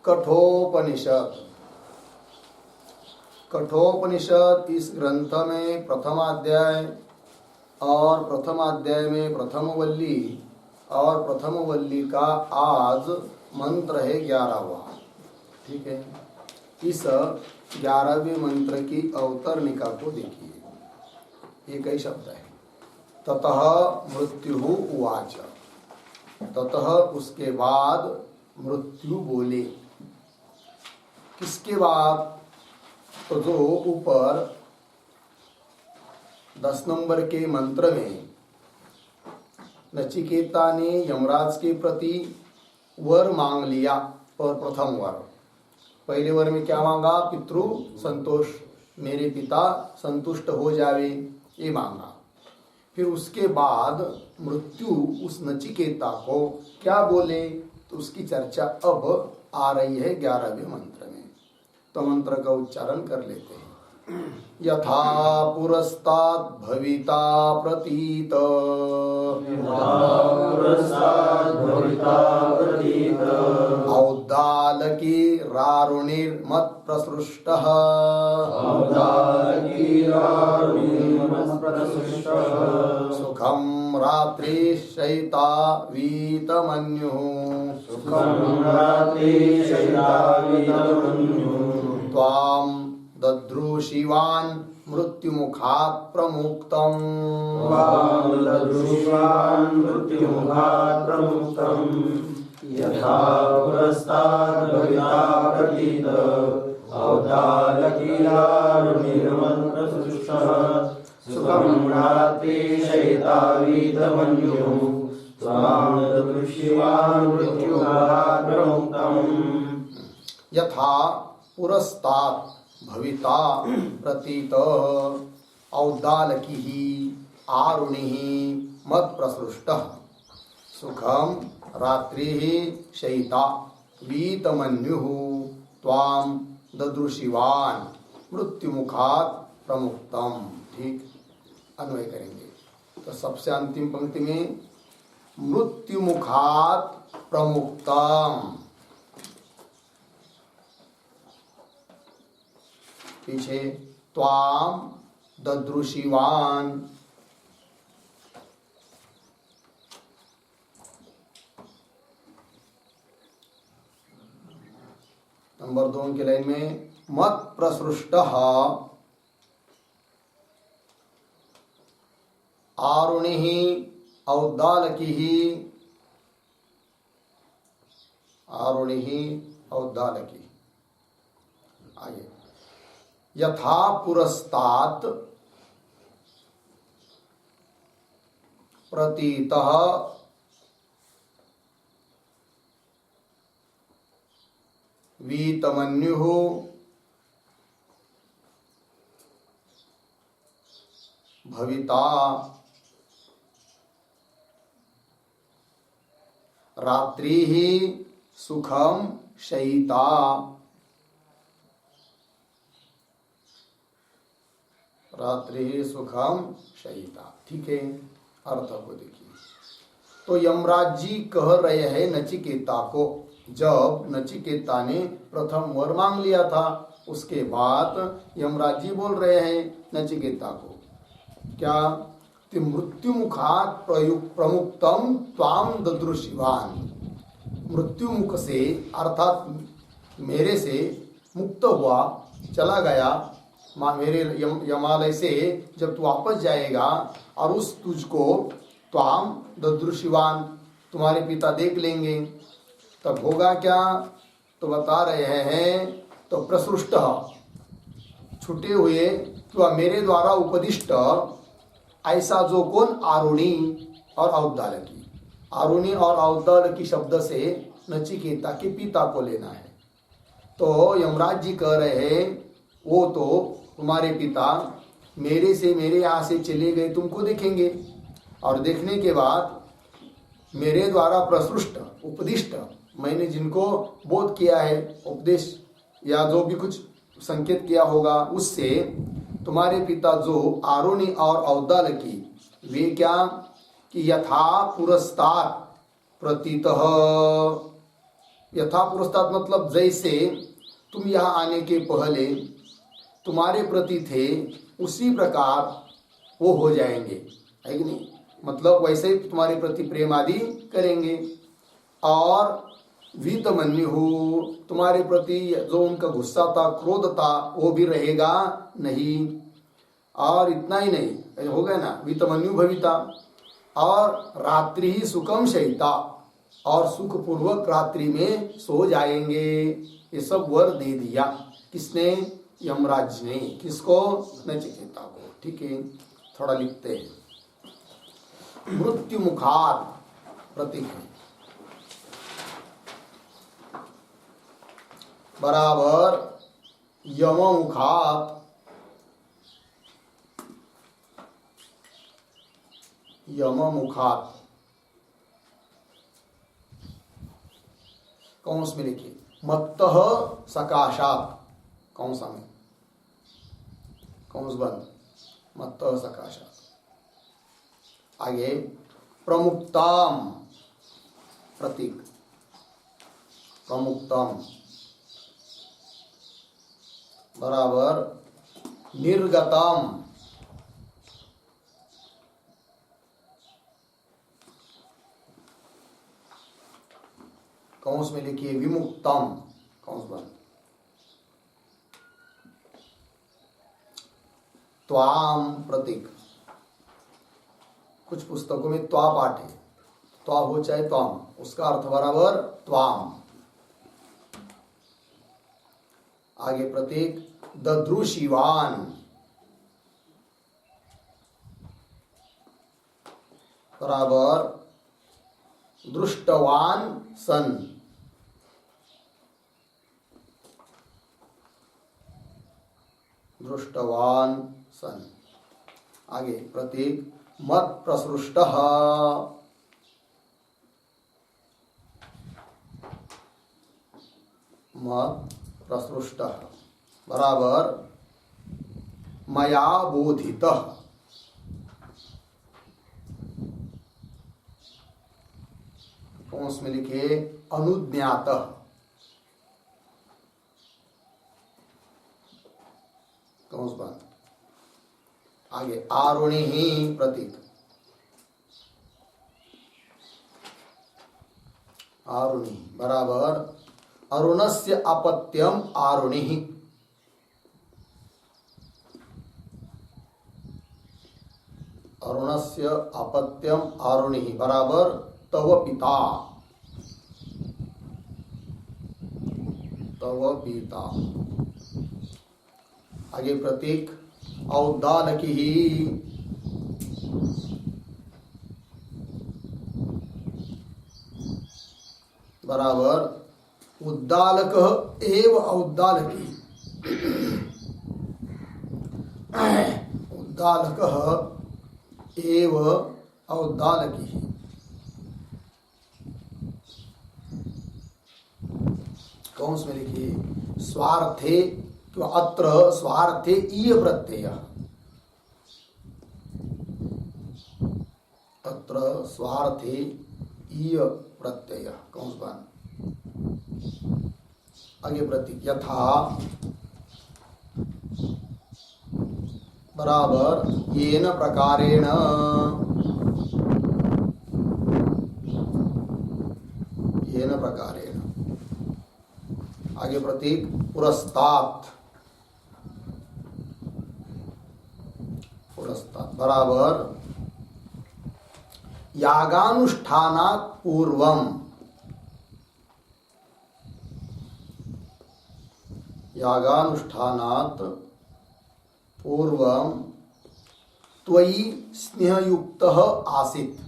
कठोपनिषद। कठोपनिषद इस ग्रंथ में प्रथम अध्याय और प्रथम अध्याय में प्रथम वल्ली और प्रथम वल्ली का आज मंत्र है 11वां। ठीक है, इस 11वें मंत्र की अवतरणिका को देखिए। ये कई शब्द है। ततः मृत्यु उवाच, ततः उसके बाद मृत्यु बोले। किसके बाद? तो जो ऊपर 10 नंबर के मंत्र में नचिकेता ने यमराज के प्रति वर मांग लिया, और प्रथम वर, पहले वर में क्या मांगा? पितृ संतोष, मेरे पिता संतुष्ट हो जावे, ये मांगा। फिर उसके बाद मृत्यु उस नचिकेता को क्या बोले, तो उसकी चर्चा अब आ रही है 11वें मंत्र में। तो मंत्र का उच्चारण कर लेते हैं। यथा पुरस्तात् भविता प्रतीत, औद्दालकी रारुणिर्मत् प्रसृष्टः, सुखं रात्रिशयिता वीतमन्युः, त्वां दद्रुशिवान् मृत्युमुखात् प्रमुक्तम्, यथा पुरस्ताद् भविता प्रतीत, औद्दालकीरारुणिर्मत्प्रसृष्टः, सुखं रात्रिशयिता वीतमन्युः, त्वां दद्रुशिवान् मृत्युमुखात् प्रमुक्तम्। यथा पुरस्तात् भविता प्रतीत, औद्दालकी आरुणि मत्प्रसृष्टः, सुखम रात्रि शयिता वीतमन्युः, त्वां ददृशिवान् मृत्युमुखात् प्रमुक्तम। ठीक, अन्वय करेंगे। तो सबसे अंतिम पंक्ति में मृत्युमुखात् प्रमुक्तम, पीछे त्वां ददृशिवान्, नंबर 2 की लाइन में मत प्रसृष्टः आरुणिः औद्दालकिः, आरुणिः औद्दालकी। आगे यथा पुरस्तात् प्रतीतः वीतमन्युः, भविता रात्रिः सुखम शयिता, रात्रि सुखम शयिता। ठीक है, अर्थ को देखिए। तो यमराज जी कह रहे हैं नचिकेता को, जब नचिकेता ने प्रथम वर मांग लिया था, उसके बाद यमराज जी बोल रहे हैं नचिकेता को क्या? कि मृत्युमुखात् प्रमुक्तम त्वां ददृशिवान्, मृत्युमुख से अर्थात मेरे से मुक्त हुआ, चला गया मेरे यमालय से जब तू वापस जाएगा, और उस तुझको त्वां ददृशिवान्, तुम्हारे पिता देख लेंगे, तब होगा क्या? तो बता रहे हैं, तो प्रसृष्ट छूटे हुए, तो मेरे द्वारा उपदिष्ट ऐसा जो कौन? आरुणि और औद्दालकी। आरुणि और औद्दालकी शब्द से नचिकेता के पिता को लेना है। तो यमराज जी कह रहे हैं, वो तो तुम्हारे पिता मेरे से, मेरे यहाँ से चले गए, तुमको देखेंगे, और देखने के बाद मेरे द्वारा प्रसृष्ट उपदिष्ट, मैंने जिनको बोध किया है, उपदेश या जो भी कुछ संकेत किया होगा, उससे तुम्हारे पिता जो आरुणि और औद्दालकी, वे क्या? कि यथा पुरस्तात् प्रतीतः, यथा पुरस्तात् मतलब जैसे तुम यहाँ आने के पहले तुम्हारे प्रति थे उसी प्रकार वो हो जाएंगे, है कि नहीं? मतलब वैसे ही तुम्हारे प्रति प्रेम आदि करेंगे। और वीतमन्यु तुम्हारे प्रति जो उनका गुस्सा था, क्रोध था, वो भी रहेगा नहीं। और इतना ही नहीं, हो गया ना, वीतमन्यु भविता। और रात्रि ही सुखम शयिता, और सुखपूर्वक रात्रि में सो जाएंगे। ये सब वर दे दिया किसने? यमराज ने। किसको? नचिकेता को। ठीक है, थोड़ा लिखते हैं। मृत्यु मुखात प्रतीक है बराबर यम मुखात यम मुखात कौंस में लिखिए मत्तः सकाशात, कौंस में कौंस बंद, मत्तः सकाशात। आगे प्रमुक्ताम प्रतीक प्रमुक्तम बराबर निर्गतम कौंस में लिखिए विमुक्तम, कौंस बंद। त्वाम प्रतीक, कुछ पुस्तकों में त्वा पाठ है, त्वा हो चाहे त्वाम, उसका अर्थ बराबर त्वाम। आगे प्रतीक ददृशिवान बराबर दृष्टवान सन, दृष्टवान सन। आगे प्रतीक मत प्रसृष्ट मत प्रसृष्ट बराबर मया बोधित, कौंस में लिखे अनुज्ञात। कौंस बंद। आगे आरुणि ही प्रतीक आरुणि बराबर अरुणस्य अपत्यम आरुणि, अरुणस्य अपत्यम आरुणि बराबर तव पिता, तव पिता। आगे प्रतीक औद्दालकी ही बराबर उद्दालक एव औद्दालकी, उद्दालक एव औद्दालकी। कौंस में लिखिए स्वार्थे, तो अत्र स्वार्थे ईय प्रत्यय, अत्र स्वार्थे ईय प्रत्यय, कौंस बन। आगे प्रतीक यथा बराबर येन प्रकारेण, येन प्रकारेण। आगे प्रतीक पुरस्तात्, पुरस्तात् बराबर यागानुष्ठानात् पूर्वम, यागानुष्ठानात् पूर्वम त्वयि स्नेहयुक्तः आसीत्,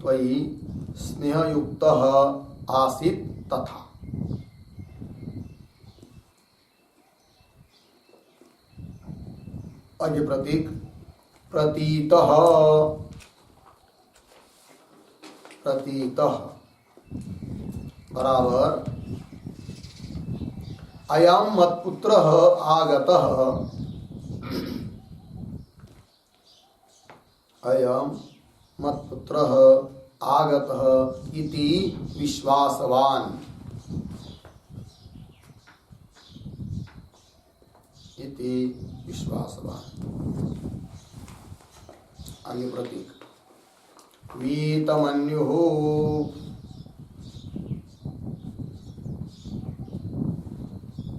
त्वयि स्नेहयुक्तः आसीत् तथा। आगे प्रतीक प्रतीतः, प्रतीतः बराबर अयं मत्पुत्रः आगतः, अयं मत्पुत्रः आगतः इति विश्वासवान, इति विश्वासवान। आगे प्रतीक वीतमन्युः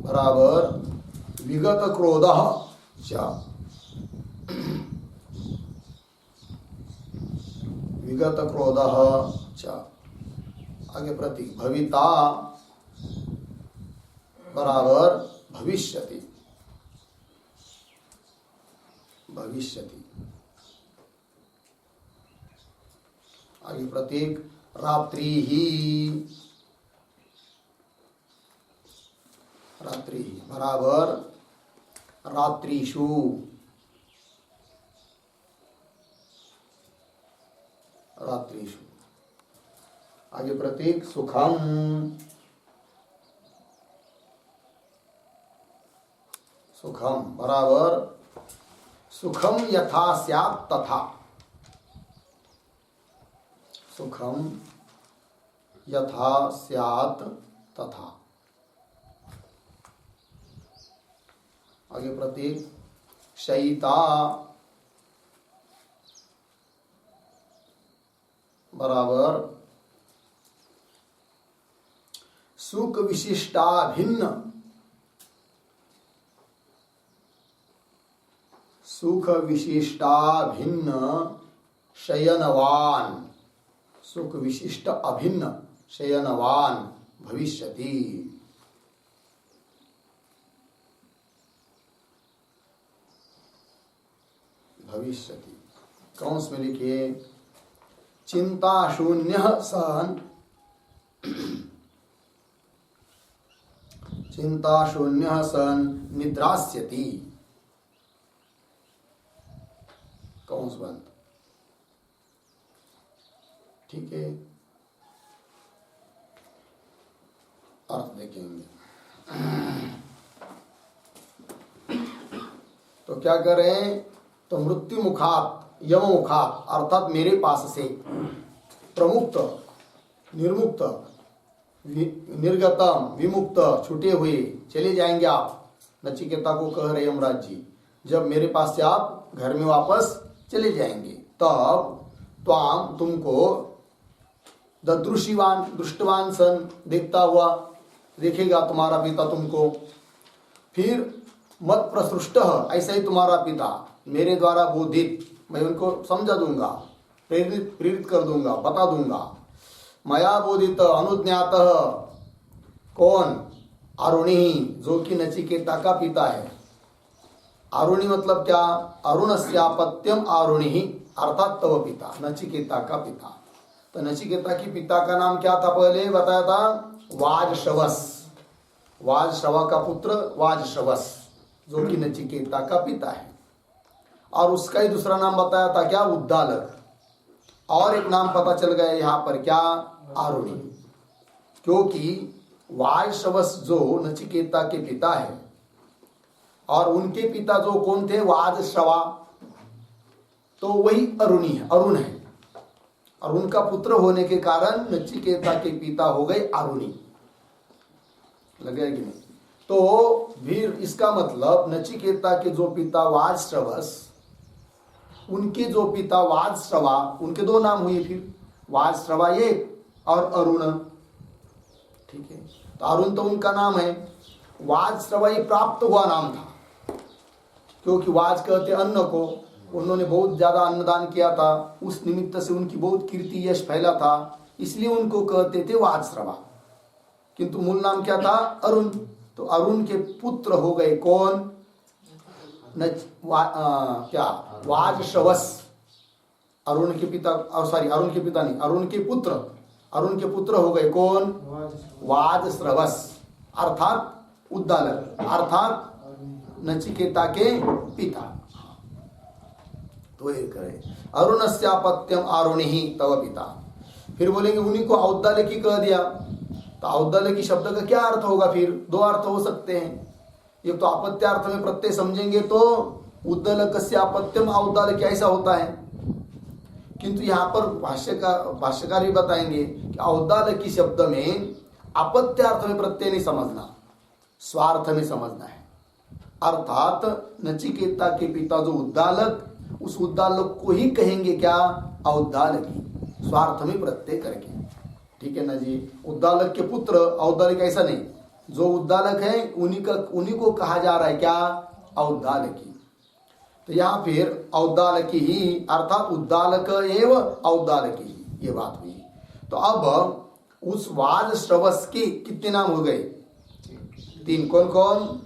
बराबर विगत क्रोधः च, विगत क्रोधः च। आगे प्रतीक भविता बराबर भविष्यति, भविष्यति। आगे प्रतीक रात्रि ही, रात्रि ही बराबर रात्रिषु, रात्रिषु। आगे प्रतीक सुखम, सुखम बराबर सुखम यथा स्यात् तथा, सुखम यथा स्यात् तथा। आगे प्रतीक शयिता बराबर सुख विशिष्टा भिन्न, सुख विशिष्टा भिन्न शयनवान, सुख विशिष्ट अभिन्न शयनवान भविष्यति। भविष्यति कौंस में लिखिए चिंता शून्य सन, चिंता शून्य सन निद्रास्यति, कौंस बंद। ठीक है, अर्थ देखेंगे। तो क्या करें, तो मृत्यु मुखात यम मुखात अर्थात मेरे पास से प्रमुक्त निर्मुक्त निर्गतम विमुक्त छूटे हुए चले जाएंगे आप। नचिकेता को कह रहे यमराज जी, जब मेरे पास से आप घर में वापस चले जाएंगे तब त्वाम तुमको ददृशिवान दृष्टवान सन देखता हुआ देखेगा तुम्हारा पिता तुमको, फिर मत प्रसृष्ट ऐसा ही तुम्हारा पिता मेरे द्वारा बोधित, मैं उनको समझा दूंगा, प्रेरित कर दूंगा, बता दूंगा। मया बोधित अनुज्ञात कौन, अरुणी, जो कि नचिकेता का पिता है। अरुणी मतलब क्या, अरुणस्यापत्यम अरुणी अर्थात तव पिता, नचिकेता का पिता। तो नचिकेता की पिता का नाम क्या था, पहले बताया था वाजश्रवस, वाजश्रवा का पुत्र वाजश्रवस जो कि नचिकेता का पिता है। और उसका ही दूसरा नाम बताया था क्या, उद्दालक। और एक नाम पता चल गया यहाँ पर क्या, आरुणी, क्योंकि वाजश्रवस जो नचिकेता के पिता है और उनके पिता जो कौन थे, वाजश्रवा, तो वही अरुणी है, अरुण है। और उनका पुत्र होने के कारण नचिकेता के पिता हो गए आरुणी। लगे कि नहीं? तो फिर इसका मतलब नचिकेता के जो पिता वाजश्रवस, उनके जो पिता वाजश्रवा, उनके दो नाम हुए फिर, वाजश्रवा एक और अरुण। ठीक है, तो अरुण तो उनका नाम है, वाजश्रवा ये प्राप्त हुआ नाम था, क्योंकि वाज कहते अन्न को, उन्होंने बहुत ज्यादा अन्नदान किया था, उस निमित्त से उनकी बहुत कीर्ति यश फैला था, इसलिए उनको कहते थे वाजश्रवा। किंतु मूल नाम क्या था, अरुण। तो अरुण के पुत्र हो गए कौन, क्या, वाजश्रवस। अरुण के पिता, सॉरी अरुण के पिता नहीं, अरुण के पुत्र, अरुण के पुत्र हो गए कौन, वाजश्रवस अर्थात उद्दालक, अर्थात नचिकेता के पिता। तो ये करे अरुणस्यापत्यम आरुणि तव पिता। फिर बोलेंगे उन्हीं को औद्दालकी कह दिया, तो औद्दालकी शब्द का क्या अर्थ होगा, फिर दो अर्थ हो सकते हैं। एक तो आपत्यार्थ में प्रत्यय समझेंगे तो उद्दालक से आपत्यम औद्दालक ऐसा होता है, किंतु यहाँ पर भाष्यकार भी बताएंगे कि औद्दालकी शब्द में अपत्यार्थ में प्रत्यय नहीं समझना, स्वार्थ में समझना है। अर्थात नचिकेता के पिता जो उद्दालक, उस उद्दालक को ही कहेंगे क्या, औद्दालकी, स्वार्थ में प्रत्यय करके। ठीक है ना जी। उद्दालक के पुत्र औद्दालक, ऐसा नहीं, जो उद्दालक है उन्हीं को कहा जा रहा है क्या, औद्दालकी। तो यहाँ फिर औद्दालकी ही अर्थात उद्दालक एवं औद्दालकी ही, ये बात हुई। तो अब उस वाज श्रवस के कितने नाम हो गए, 3। कौन कौन,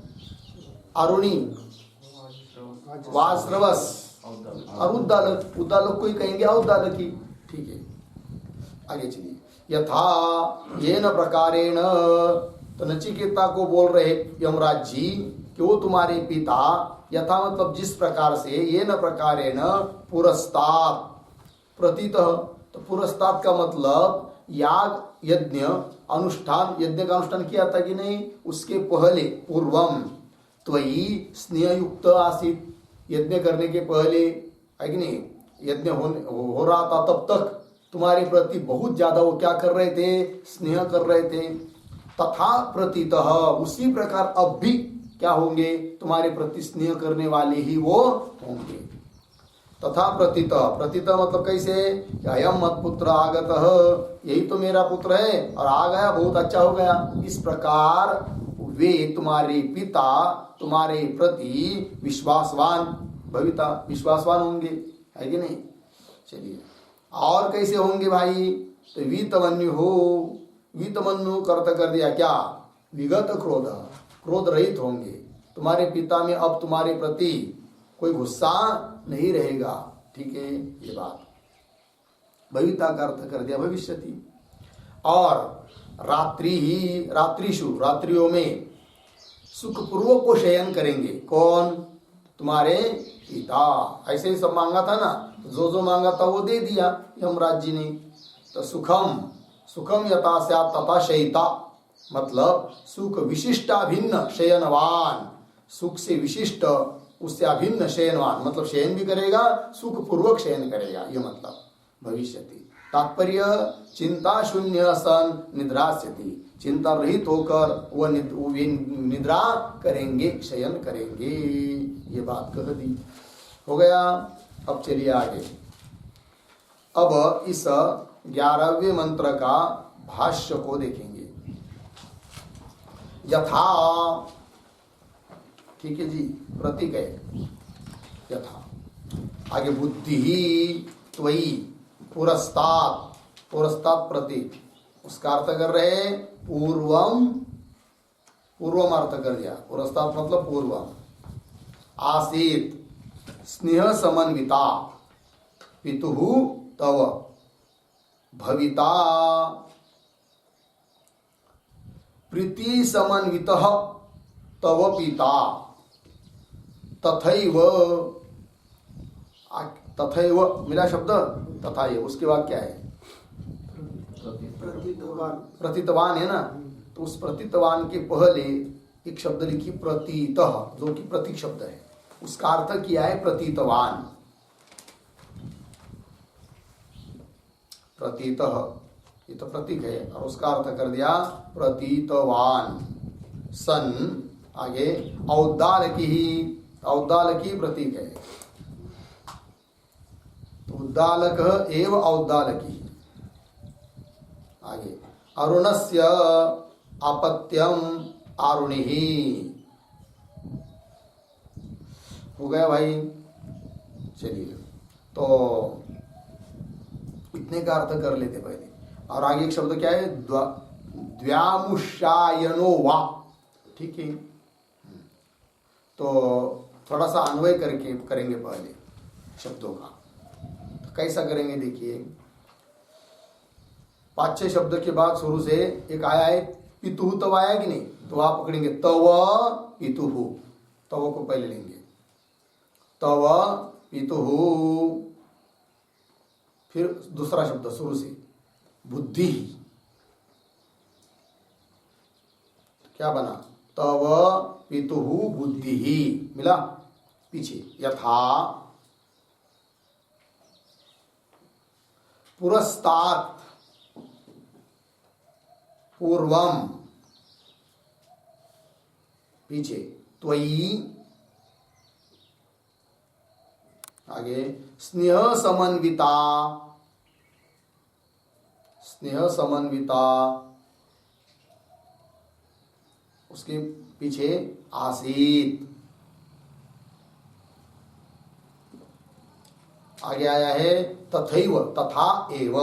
अरुणी, वाज श्रवस और उद्दालक। उद्दालक को ही कहेंगे औद्दालकी। ठीक है, आगे चलिए। यथा ये न प्रकारेण, तो नचिकेता को बोल रहे यमराज जी कि वो तुम्हारे पिता, यथा मतलब जिस प्रकार से, ये न प्रकारेण पुरस्तात् प्रतीतः। तो पुरस्तात् का मतलब याग यज्ञ अनुष्ठान, यज्ञ का अनुष्ठान किया था कि नहीं, उसके पहले, पूर्वम त्वयि स्नेह युक्त आसीत, यज्ञ करने के पहले है कि नहीं, यज्ञ हो रहा था तब तक तुम्हारे प्रति बहुत ज्यादा वो क्या कर रहे थे, स्नेह कर रहे थे। तथा प्रतीतः, उसी प्रकार अब भी क्या होंगे, तुम्हारे प्रति स्नेह करने वाले ही वो होंगे। तथा प्रतीतः, प्रतीतः मतलब कैसे, अयम मत पुत्र आगतः, यही तो मेरा पुत्र है और आ गया, बहुत अच्छा हो गया। इस प्रकार वे तुम्हारे पिता तुम्हारे प्रति विश्वासवान भविता, विश्वासवान होंगे, है कि नहीं। चलिए, और कैसे होंगे भाई, तो वीतमन्यु हो, वीतमन्यु कर्त कर दिया क्या, विगत क्रोध, क्रोध रहित होंगे। तुम्हारे पिता में अब तुम्हारे प्रति कोई गुस्सा नहीं रहेगा। ठीक है, ये बात भविता का अर्थ कर दिया भविष्यति। और रात्रिषु, रात्रियों में सुखपूर्वक को शयन करेंगे। कौन, तुम्हारे पिता। ऐसे ही सब मांगा था ना, जो मांगा था वो दे दिया यमराज जी ने। तो सुखम यथा स्यात् तथा शयिता, मतलब सुख विशिष्टाभिन्न शयनवान, सुख से विशिष्ट उससे अभिन्न शयनवान, मतलब शयन भी करेगा, सुख पूर्वक शयन करेगा, ये मतलब भविष्यति। तात्पर्य चिंता शून्य सन निद्रास्यति, चिंता रहित होकर वह निद्रा करेंगे, शयन करेंगे, ये बात कह दी। हो गया। अब चलिए आगे। अब इस 11वें मंत्र का भाष्य को देखेंगे। यथा, ठीक है जी, प्रतीक है यथा। आगे बुद्धि ही त्वयि पुरस्तात्, पुरस्तात् प्रतीक, उसका अर्थ कर रहे पूर्वम, पूर्वम अर्थ कर दिया। पुरस्तात् मतलब पूर्वम। आसीत स्नेह समन्विता पितुः तव भविता प्रीति समन्वितः तव पिता तथैव, तथैव मिला शब्द, तथा ये उसके बाद क्या है, प्रतीतवान है ना। तो उस प्रतीतवान के पहले एक शब्द लिखी प्रतीतः, जो कि प्रतीक शब्द है, उसका अर्थ किया है प्रतीतवान। प्रतीतः ये तो प्रतीक है और उसका अर्थ कर दिया प्रतीतवान सन। आगे औद्दालकी ही, औद्दालकी प्रतीक है, तो उद्दालक एव औद्दालकी। आगे अरुणस्य अपत्यम आरुणिहि, हो गया भाई। चलिए, तो इतने का अर्थ कर लेते पहले। और आगे एक शब्द क्या है, द्व्यामुष्यायनो वा। ठीक है, तो थोड़ा सा अन्वय करके करेंगे पहले शब्दों का। तो कैसा करेंगे देखिए, 5-6 शब्द के बाद शुरू से एक आया है पितुः, तब आया कि नहीं, तो आप पकड़ेंगे तव पितुः, तव को पहले लेंगे, तव पितुः। फिर दूसरा शब्द शुरू से बुद्धि, क्या बना, तव पितुः बुद्धि, मिला पीछे। यथा, पुरस्तात् पूर्वम पीछे, त्वयि आगे स्नेह समन्विता, स्नेह समन्विता उसके पीछे आसीत, आगे आया है तथैव, तथा एव,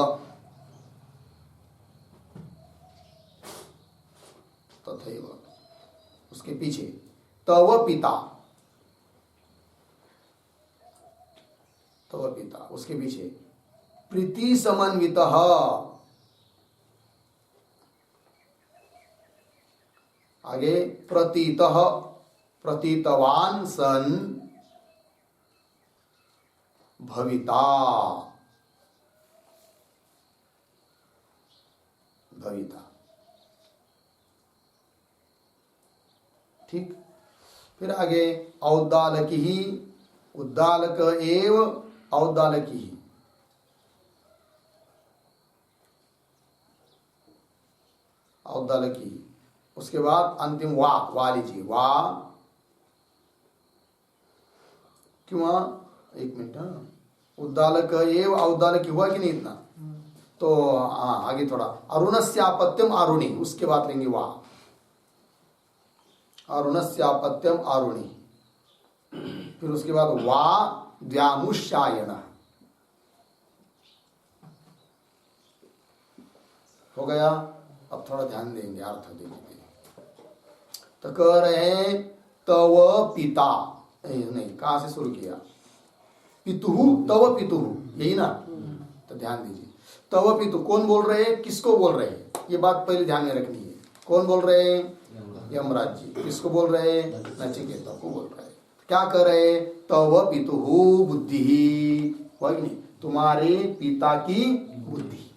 तथैव उसके पीछे तव पिता, तव पिता उसके पीछे प्रीति समन्वितः, आगे प्रतीतः, प्रतीतवान सन भविता, भविता। ठीक, फिर आगे औद्दालकी ही, उद्दालक एव औद्दालकी ही, औद्दालकी। उसके बाद अंतिम वा लीजिए, वा क्यों, एक मिनट, उद्दालक एव औद्दालकी हुआ कि नहीं इतना, तो आगे थोड़ा अरुणस्यापत्यम आरुणि, उसके बाद लेंगे वा, अरुणस्यापत्यम आरुणि, फिर उसके बाद वा द्व्यामुष्यायण, हो गया। अब थोड़ा ध्यान देंगे, अर्थ देंगे। तो कह रहे हैं तव पिता, नहीं कहां से शुरू किया, पितुहु, तव पितुहु, यही ना, तो ध्यान दीजिए। तव पितु कौन बोल रहे हैं, किसको बोल रहे हैं, ये बात पहले ध्यान में रखनी है। कौन बोल रहे हैं, यमराज जी। किसको बोल रहे हैं, नचिकेता को बोल रहे हैं। क्या कर रहे हैं, तव पितुहु बुद्धि, वही नहीं, तुम्हारे पिता की बुद्धि,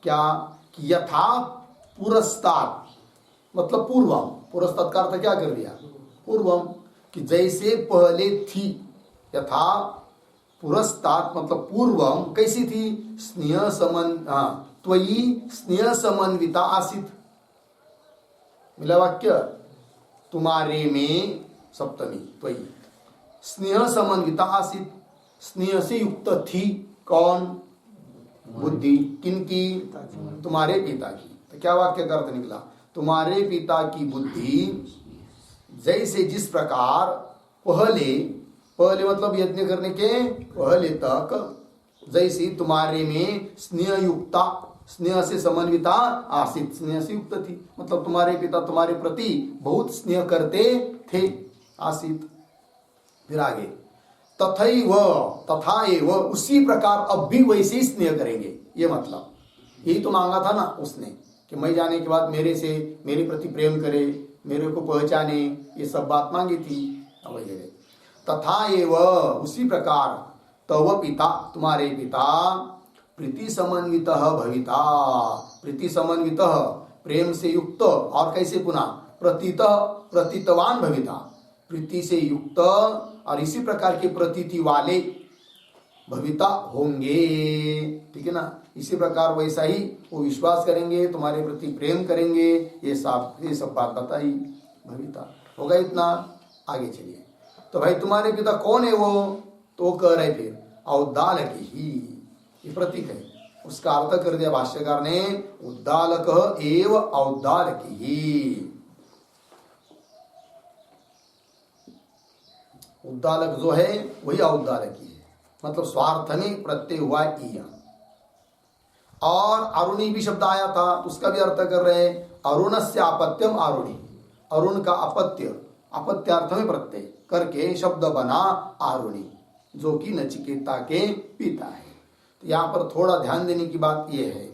क्या, यथा पुरस्तात्, मतलब पूर्वम, पुरस्तात् का अर्थ क्या कर दिया, पूर्वम, कि जैसे पहले थी, यथा पुरस्तात् मतलब पूर्वम, कैसी थी, स्नेह समन, त्वयि स्नेह समन्विता आसित, मिला वाक्य, तुम्हारे में सप्तमी, त्वयि स्नेह समन्विता आसित, स्नेह से युक्त थी, कौन, बुद्धि, किनकी, तुम्हारे पिता की। तो क्या वाक्य का अर्थ निकला, तुम्हारे पिता की बुद्धि जैसे, जिस प्रकार पहले, पहले मतलब यज्ञ करने के पहले तक, जैसी तुम्हारे में स्नेह युक्ता, स्नेह से समन्विता आसित, स्नेह से युक्त थी, मतलब तुम्हारे पिता तुम्हारे प्रति बहुत स्नेह करते थे, आसित। फिर आगे तथैव, तथा एव, उसी प्रकार अब भी वैसे ही स्नेह करेंगे, ये मतलब, यही तो मांगा था ना उसने, कि मैं जाने के बाद मेरे से, मेरे प्रति प्रेम करे, मेरे को पहचाने, ये सब बात मांगी थी वगैरह। तथा एव, उसी प्रकार, तव पिता तुम्हारे पिता, प्रीति समन्वितः भविता, प्रीति समन्वितः प्रेम से युक्त, और कैसे पुनः प्रतीतः, प्रतीतवान भविता, प्रीति से युक्त और इसी प्रकार के प्रतीति वाले भविता होंगे, ठीक है ना। इसी प्रकार वैसा ही वो विश्वास करेंगे, तुम्हारे प्रति प्रेम करेंगे, ये सब बात बताई, भविता होगा इतना। आगे चलिए, तो भाई तुम्हारे पिता कौन है वो, तो कह रहे फिर औद्दालक ही, ये प्रतीक है, उसका अर्थ कर दिया भाष्यकार ने, उद्दालक एव औद्दालक ही। उद्दालक जो है वही औद्दालकी है, मतलब स्वार्थ में प्रत्यय हुआ ईया। और अरुणी भी शब्द आया था, उसका भी अर्थ कर रहे हैं अरुणस्य अपत्यम आरुणी, अरुण का अपत्य, अपत्यार्थ में प्रत्यय करके शब्द बना आरुणी, जो कि नचिकेता के पिता है। तो यहाँ पर थोड़ा ध्यान देने की बात यह है,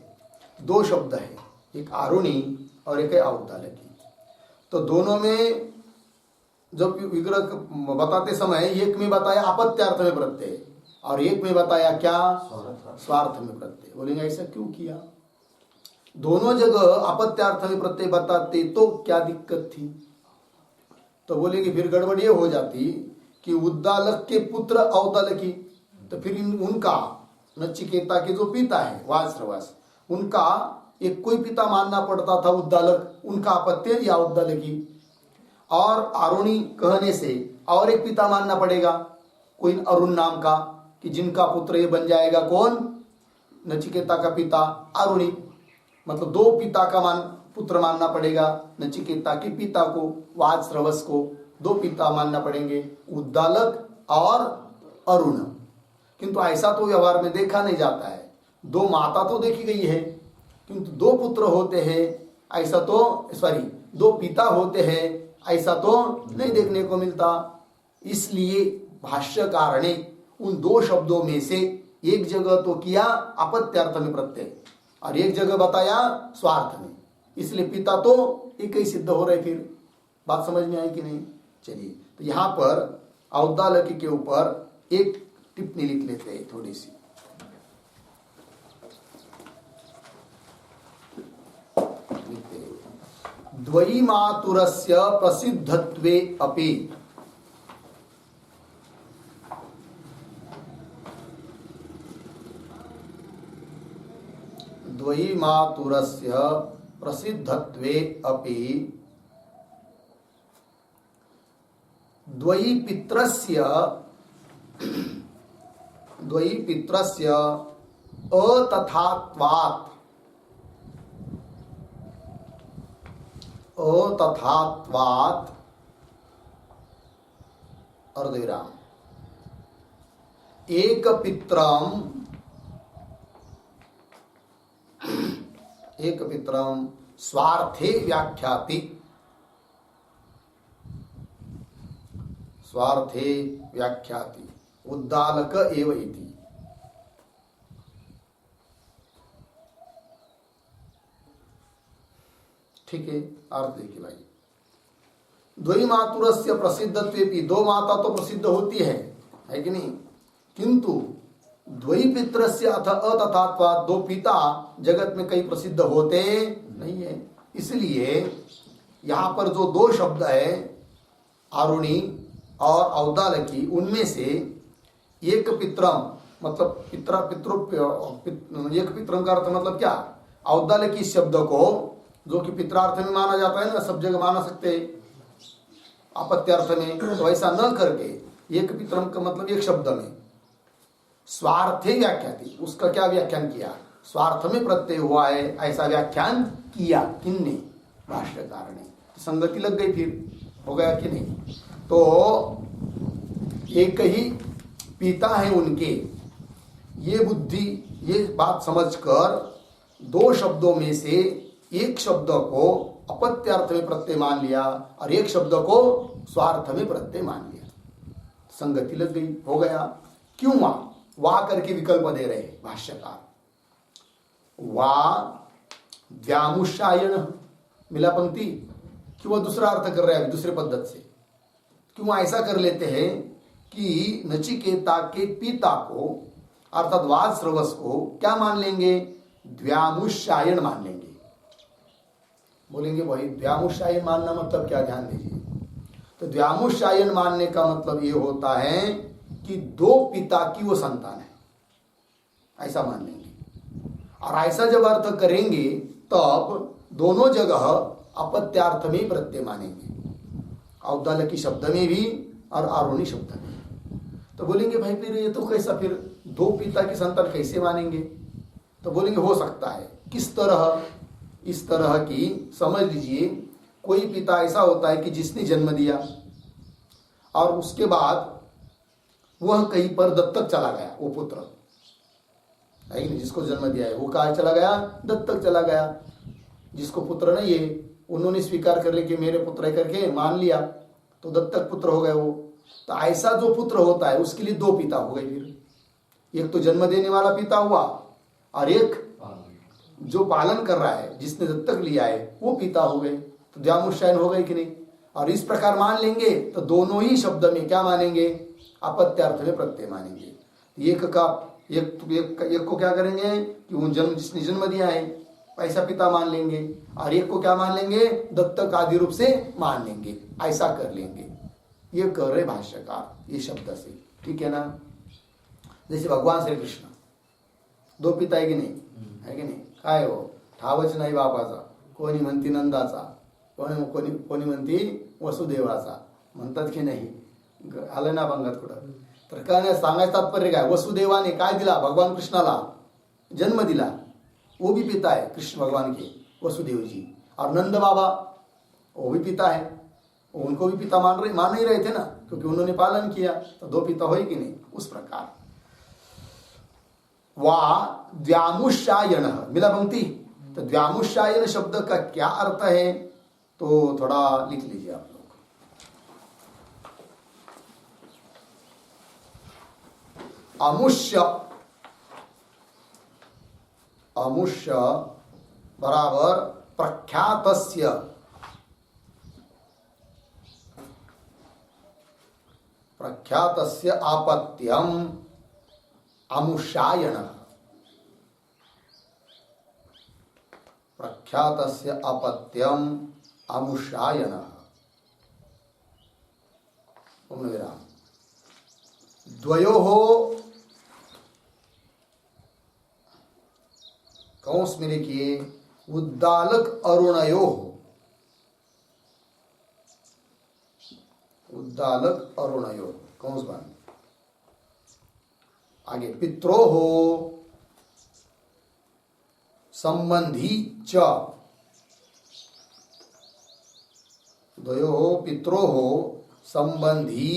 दो शब्द है, एक आरुणी और एक है औद्दालकी। तो दोनों में जब विग्रह बताते समय एक में बताया अपत्यार्थ में प्रत्यय और एक में बताया क्या, स्वार्थ में प्रत्यय। बोलेंगे ऐसा क्यों किया, दोनों जगह अपत्यार्थ में प्रत्यय बताते तो क्या दिक्कत थी। तो बोलेंगे फिर गड़बड़ ये हो जाती कि उद्दालक के पुत्र औद्दालकी, तो फिर उनका नचिकेता के जो पिता है वाजश्रवस, उनका एक कोई पिता मानना पड़ता था उद्दालक, उनका अपत्य या उद्दालकी, और आरुणी कहने से और एक पिता मानना पड़ेगा कोई अरुण नाम का, कि जिनका पुत्र ये बन जाएगा कौन, नचिकेता का पिता आरुणी। मतलब दो पिता का पुत्र मानना पड़ेगा, नचिकेता के पिता को वाजश्रवस को दो पिता मानना पड़ेंगे, उद्दालक और अरुण। किंतु ऐसा तो व्यवहार में देखा नहीं जाता है। दो माता तो देखी गई है, किंतु दो पुत्र होते हैं ऐसा तो, दो पिता होते हैं ऐसा तो नहीं देखने को मिलता। इसलिए भाष्यकार ने उन दो शब्दों में से एक जगह तो किया अपत्यार्थ में प्रत्यय और एक जगह बताया स्वार्थ में, इसलिए पिता तो एक ही सिद्ध हो रहे। फिर बात समझ में आई कि नहीं? चलिए, तो यहाँ पर औद्दालकी के ऊपर एक टिप्पणी लिख लेते हैं थोड़ी सी। द्वयी मातुरस्य प्रसिद्धत्वे अपि द्वयी मातुरस्य प्रसिद्धत्वे अपि द्वयी पित्रस्य अतथात्वात् अर्धविराम एक पित्रम स्वार्थे व्याख्याति उद्दालक एव इति। ठीक है, अर्थ देखिए भाई। द्वयी मातुरस्य प्रसिद्धत्वेपि, दो माता तो प्रसिद्ध होती है कि नहीं, किंतु द्वयी पित्रस्य अथ अतथात्वात्, दो पिता जगत में कई प्रसिद्ध होते नहीं है। इसलिए यहाँ पर जो दो शब्द है आरुणी और औद्दालकी, उनमें से एक पित्रम मतलब एक पित्रम का अर्थ मतलब क्या, औद्दालकी शब्द को जो कि पित्रार्थ में माना जाता है ना, सब जगह माना सकते हैं अपत्यार्थ में, तो ऐसा न करके एक पित्रम का मतलब एक शब्द में स्वार्थे व्याख्याति, उसका क्या व्याख्यान किया, स्वार्थ में प्रत्यय हुआ है ऐसा व्याख्यान किया। किन्ने? भाष्यकार ने। संगति लग गई, फिर हो गया कि नहीं? तो एक ही पिता है उनके, ये बुद्धि, ये बात समझकर दो शब्दों में से एक शब्द को अपत्यार्थ में प्रत्यय मान लिया और एक शब्द को स्वार्थ में प्रत्यय मान लिया, संगति लग गई, हो गया। क्यों वाह करके विकल्प दे रहे भाष्यकार, वाह व्यामुष्यायण मिला पंक्ति, क्यों दूसरा अर्थ कर रहे हैं दूसरे पद्धति से? क्यों ऐसा कर लेते हैं कि नचिकेता के पिता को अर्थात वाजश्रवस को क्या मान लेंगे, द्व्यामुष्यायण मान लेंगे। बोलेंगे भाई द्व्यामुष्यायण मानना मतलब क्या, ध्यान दीजिए। तो द्व्यामुष्यायण मानने का मतलब ये होता है कि दो पिता की वो संतान है, ऐसा मान लेंगे। और ऐसा जब अर्थ करेंगे तब दोनों जगह अपत्यार्थ में प्रत्यय मानेंगे, औद्दालकी शब्द में भी और आरुणी शब्द में। तो बोलेंगे भाई फिर ये तो कैसा, फिर दो पिता की संतान कैसे मानेंगे? तो बोलेंगे हो सकता है। किस तरह? इस तरह की समझ लीजिए, कोई पिता ऐसा होता है कि जिसने जन्म दिया और उसके बाद वह कहीं पर दत्तक चला गया, वो पुत्र है कि नहीं, जिसको जन्म दिया है वो कहाँ चला गया, दत्तक चला गया। जिसको पुत्र नहीं है उन्होंने स्वीकार कर लिया कि मेरे पुत्र है करके मान लिया, तो दत्तक पुत्र हो गए वो। तो ऐसा जो पुत्र होता है उसके लिए दो पिता हो गए। फिर एक तो जन्म देने वाला पिता हुआ और एक जो पालन कर रहा है, जिसने दत्तक लिया है, वो पिता हो गए। तो द्व्यामुष्यायण हो गए कि नहीं? और इस प्रकार मान लेंगे तो दोनों ही शब्द में क्या मानेंगे, अपत्यार्थ में प्रत्यय मानेंगे। एक को क्या करेंगे कि वो जिसने जन्म दिया है ऐसा पिता मान लेंगे, और एक को क्या मान लेंगे, दत्तक आदि रूप से मान लेंगे, ऐसा कर लेंगे। ये कर रहे भाष्यकार ये शब्द से, ठीक है ना। जैसे भगवान श्री कृष्ण दो पिता आहे की नाही, आहे की नाही? काय हो, ठावच नाही बापाचा. कोणी म्हणती नंदाचा, कोणी म्हणती वसुदेवाचा, म्हणतात की नाही? आलं ना पंगत कुठं? तर काय सांगायचं तात्पर्य काय? वसुदेवाने काय दिला? भगवान कृष्णाला जन्म दिला. वो भी पिता है कृष्ण भगवान के, वसुदेव जी. और नंद बाबा वो भी पिता है, उनको भी पिता मान ही रहे थे ना, क्योंकि उन्होंने पालन किया. तो दो पिता हो कि नहीं? उस प्रकार वा द्व्यामुष्यायन मिला पंक्ति. तो द्व्यामुष्यायन शब्द का क्या अर्थ है? तो थोड़ा लिख लीजिए आप लोग. अमुष्य, अमुष्य बराबर प्रख्यातस्य, प्रख्यातस्य आपत्यम अमुष्यायन, प्रख्यातस्य अपत्यम अमुष्यायन. पूर्णविराम. द्वयोः कंस में लिखिए उद्दालक अरुणयोः, उद्दालक अरुणयोः कंस बन. आगे पित्रोः संबंधी च, द्वयोः पित्रोः संबंधी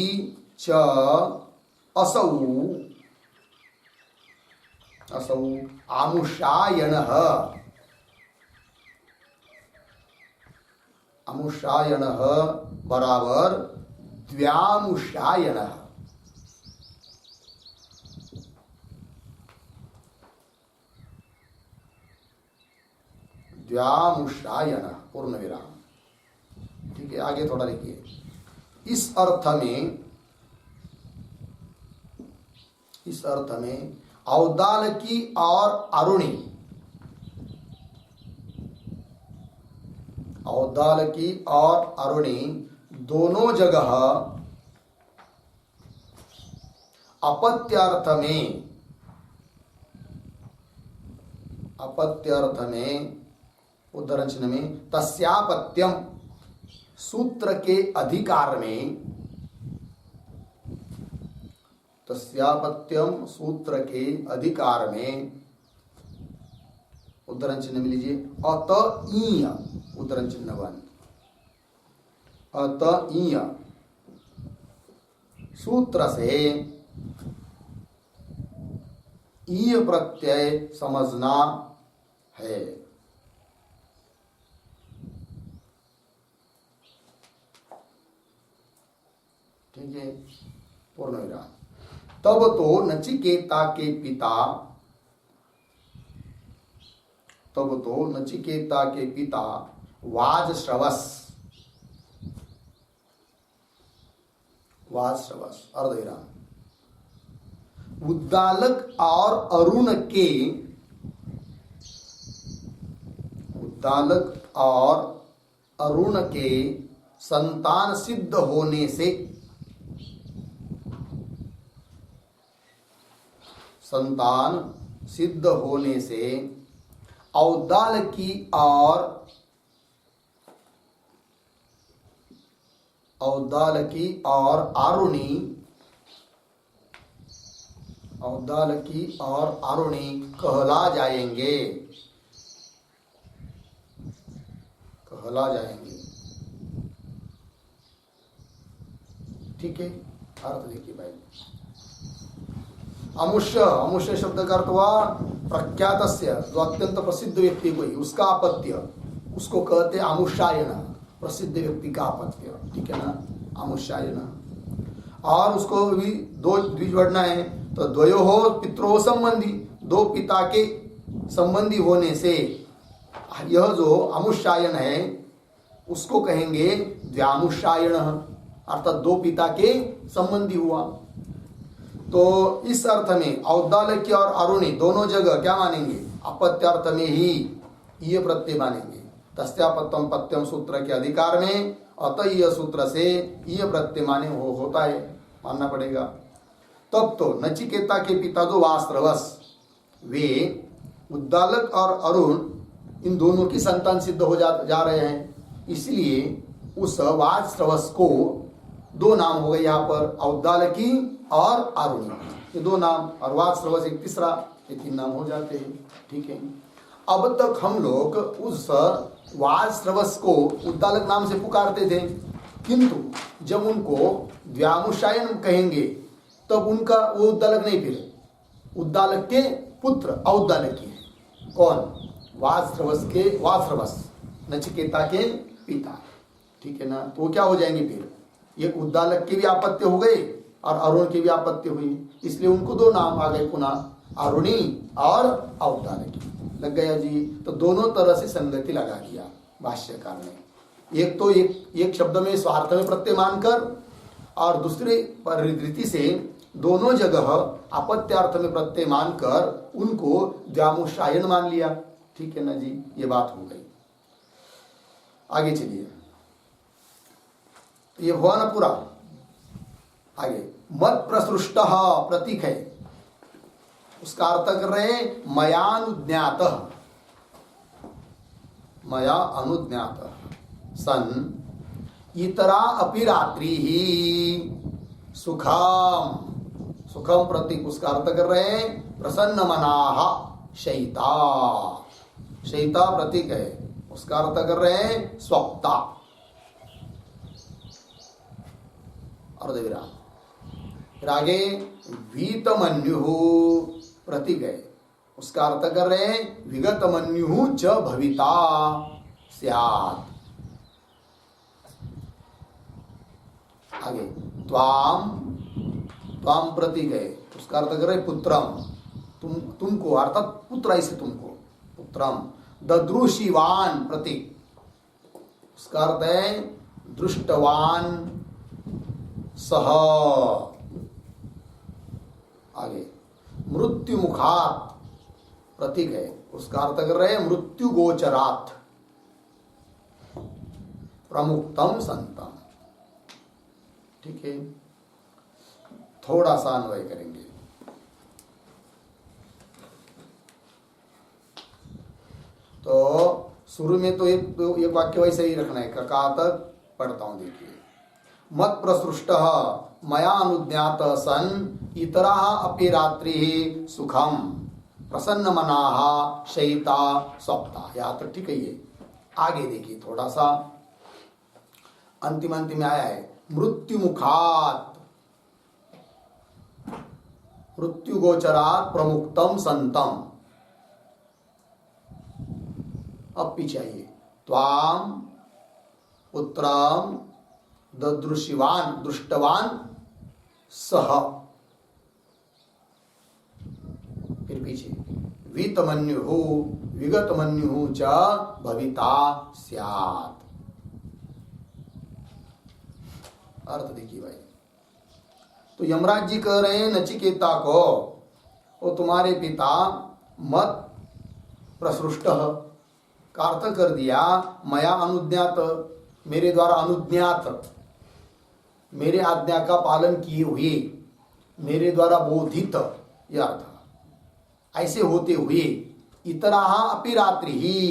च असौ, असौ आमुष्यायनः, आमुष्यायनः बराबर द्व्यामुष्यायनः. द्व्यामुष्यायनः पूर्ण विराम. ठीक है, आगे थोड़ा लिखिए. इस अर्थ में, इस अर्थ में औदालकी और अरुणी, औदालकी और अरुणी दोनों जगह अपत्यार्थ में, अपत्यार्थ में उद्धरण चिन्ह में तस्यापत्यम सूत्र के अधिकार में, तस्यापत्यम सूत्र के अधिकार में उद्धरण चिन्ह में लीजिए अतईय, उद्धरण चिन्ह बन अतईय सूत्र से ईय प्रत्यय समझना है. ठीक है, पूर्ण विराम. तब तो नचिकेता के पिता, तब तो नचिकेता के पिता वाजश्रवस, वाजश्रवस अर्धविराम उद्दालक और अरुण के, उद्दालक और अरुण के संतान सिद्ध होने से, संतान सिद्ध होने से औदालकी और, औदालकी और आरुणी, औदालकी और आरुणी कहला जाएंगे, कहला जाएंगे. ठीक है, अर्थ देखिए भाई. अमुष्य, अमुष्य शब्द का अर्थ हुआ प्रख्यातस्य, जो अत्यंत प्रसिद्ध व्यक्ति कोई, उसका अपत्य, उसको कहते अमुष्यायन, प्रसिद्ध व्यक्ति का अपत्य. ठीक है ना, अमुष्यायन. और उसको भी दो द्विज बढ़ना है, तो द्वयोः पित्रोः संबंधी, दो पिता के संबंधी होने से यह जो अमुष्यायन है उसको कहेंगे द्व्यामुष्यायन, अर्थात दो पिता के संबंधी हुआ. तो इस अर्थ में औदालक्य और अरुणी दोनों जगह क्या मानेंगे? अपत्यार्थ में ही ये प्रत्यय मानेंगे. तस्यापत्यम पत्यम सूत्र के अधिकार में अतः सूत्र से ये प्रत्यय माने होता है, मानना पड़ेगा. तब तो नचिकेता के पिता जो वास्त्रवस, वे उद्दालक और अरुण इन दोनों की संतान सिद्ध हो जा रहे हैं। इसलिए उस वाज श्रवस को दो नाम हो गए यहाँ पर, औद्दालकी और अरुणी, ये दो नाम, और वाज श्रवस एक तीसरा, ये तीन नाम हो जाते हैं। ठीक है, अब तक हम लोग उस वाज श्रवस को उद्दालक नाम से पुकारते थे, किंतु जब उनको व्यामुषायन कहेंगे तब उनका वो उद्दालक नहीं, फिर उद्दालक के पुत्र औद्दालकी है। कौन? वाजश्रवस के वाजश्रवस, नचिकेता के पिता। ठीक है ना, तो वो क्या हो जाएंगे फिर? एक उद्दालक की भी आपत्ति हो गई और अरुण की भी आपत्ति हुई, इसलिए उनको दो नाम आ गए पुनः, अरुणी और औद्दालकी। लग गया जी। तो दोनों तरह से संगति लगा दिया भाष्यकार ने, एक तो एक शब्द में स्वार्थ में प्रत्यय मानकर और दूसरे परिधि से दोनों जगह आपत्यार्थ में प्रत्यय मानकर उनको व्यामुषायन मान लिया। ठीक है ना जी, ये बात हो गई। आगे चलिए, ये हुआ ना पूरा। आगे मत प्रसृष्ट प्रतीक है, उसका अर्थ कर रहे हैं मयानुज्ञात, मया अनुज्ञात सन इतरा अपि रात्रि ही सुखम, सुखम प्रतीक, उसका अर्थ कर रहे हैं प्रसन्न मनाह शयिता, शयिता प्रतीक है, उसका अर्थ कर रहे हैं स्वप्ता, अर्धविराम। फिर आगे वीतमन्यु प्रतीक है, उसका अर्थ कर रहे हैं विगत मन्यु च भविता स्यात्। आगे त्वाम, त्वाम प्रतीक है, उसका अर्थ कर रहे पुत्रम, तुमको, अर्थात पुत्र ऐसे तुमको, पुत्रम। ददृशिवान प्रतीक, उसका अर्थ है दृष्टवान सह। आगे मृत्यु मुखात प्रतीक है, उसका अर्थ कर रहे हैं मृत्यु गोचरात प्रमुक्तम संतम। ठीक है, थोड़ा सा अन्वय करेंगे। तो शुरू में तो एक वाक्य वैसे ही रखना है, कका तक पढ़ता हूं, देखिए। मत प्रसृष्ट मया अनुज्ञात सन इतरा अपि रात्रि सुखम प्रसन्न मनाः शयिता स्वप्ता। यहाँ तक ठीक है। ये आगे देखिए थोड़ा सा, अंतिम में आया है मृत्यु मुखात, मृत्यु गोचरात प्रमुक्तम संतम। अब पीछे आइए, त्वाम पुत्रम ददृशिवान, दृष्टवान सह। फिर पीछे वीतमन्यु विगतमन्यु च भविता स्यात्। अर्थ देखिए भाई, तो यमराज जी कह रहे हैं नचिकेता को, वो तुम्हारे पिता मत प्रसृष्ट का अर्थ कर दिया मया अनुज्ञात, मेरे द्वारा अनुज्ञात, मेरे आज्ञा का पालन किए हुए, मेरे द्वारा बोधित, यह अर्थ। ऐसे होते हुए इतरा अपि रात्रि ही,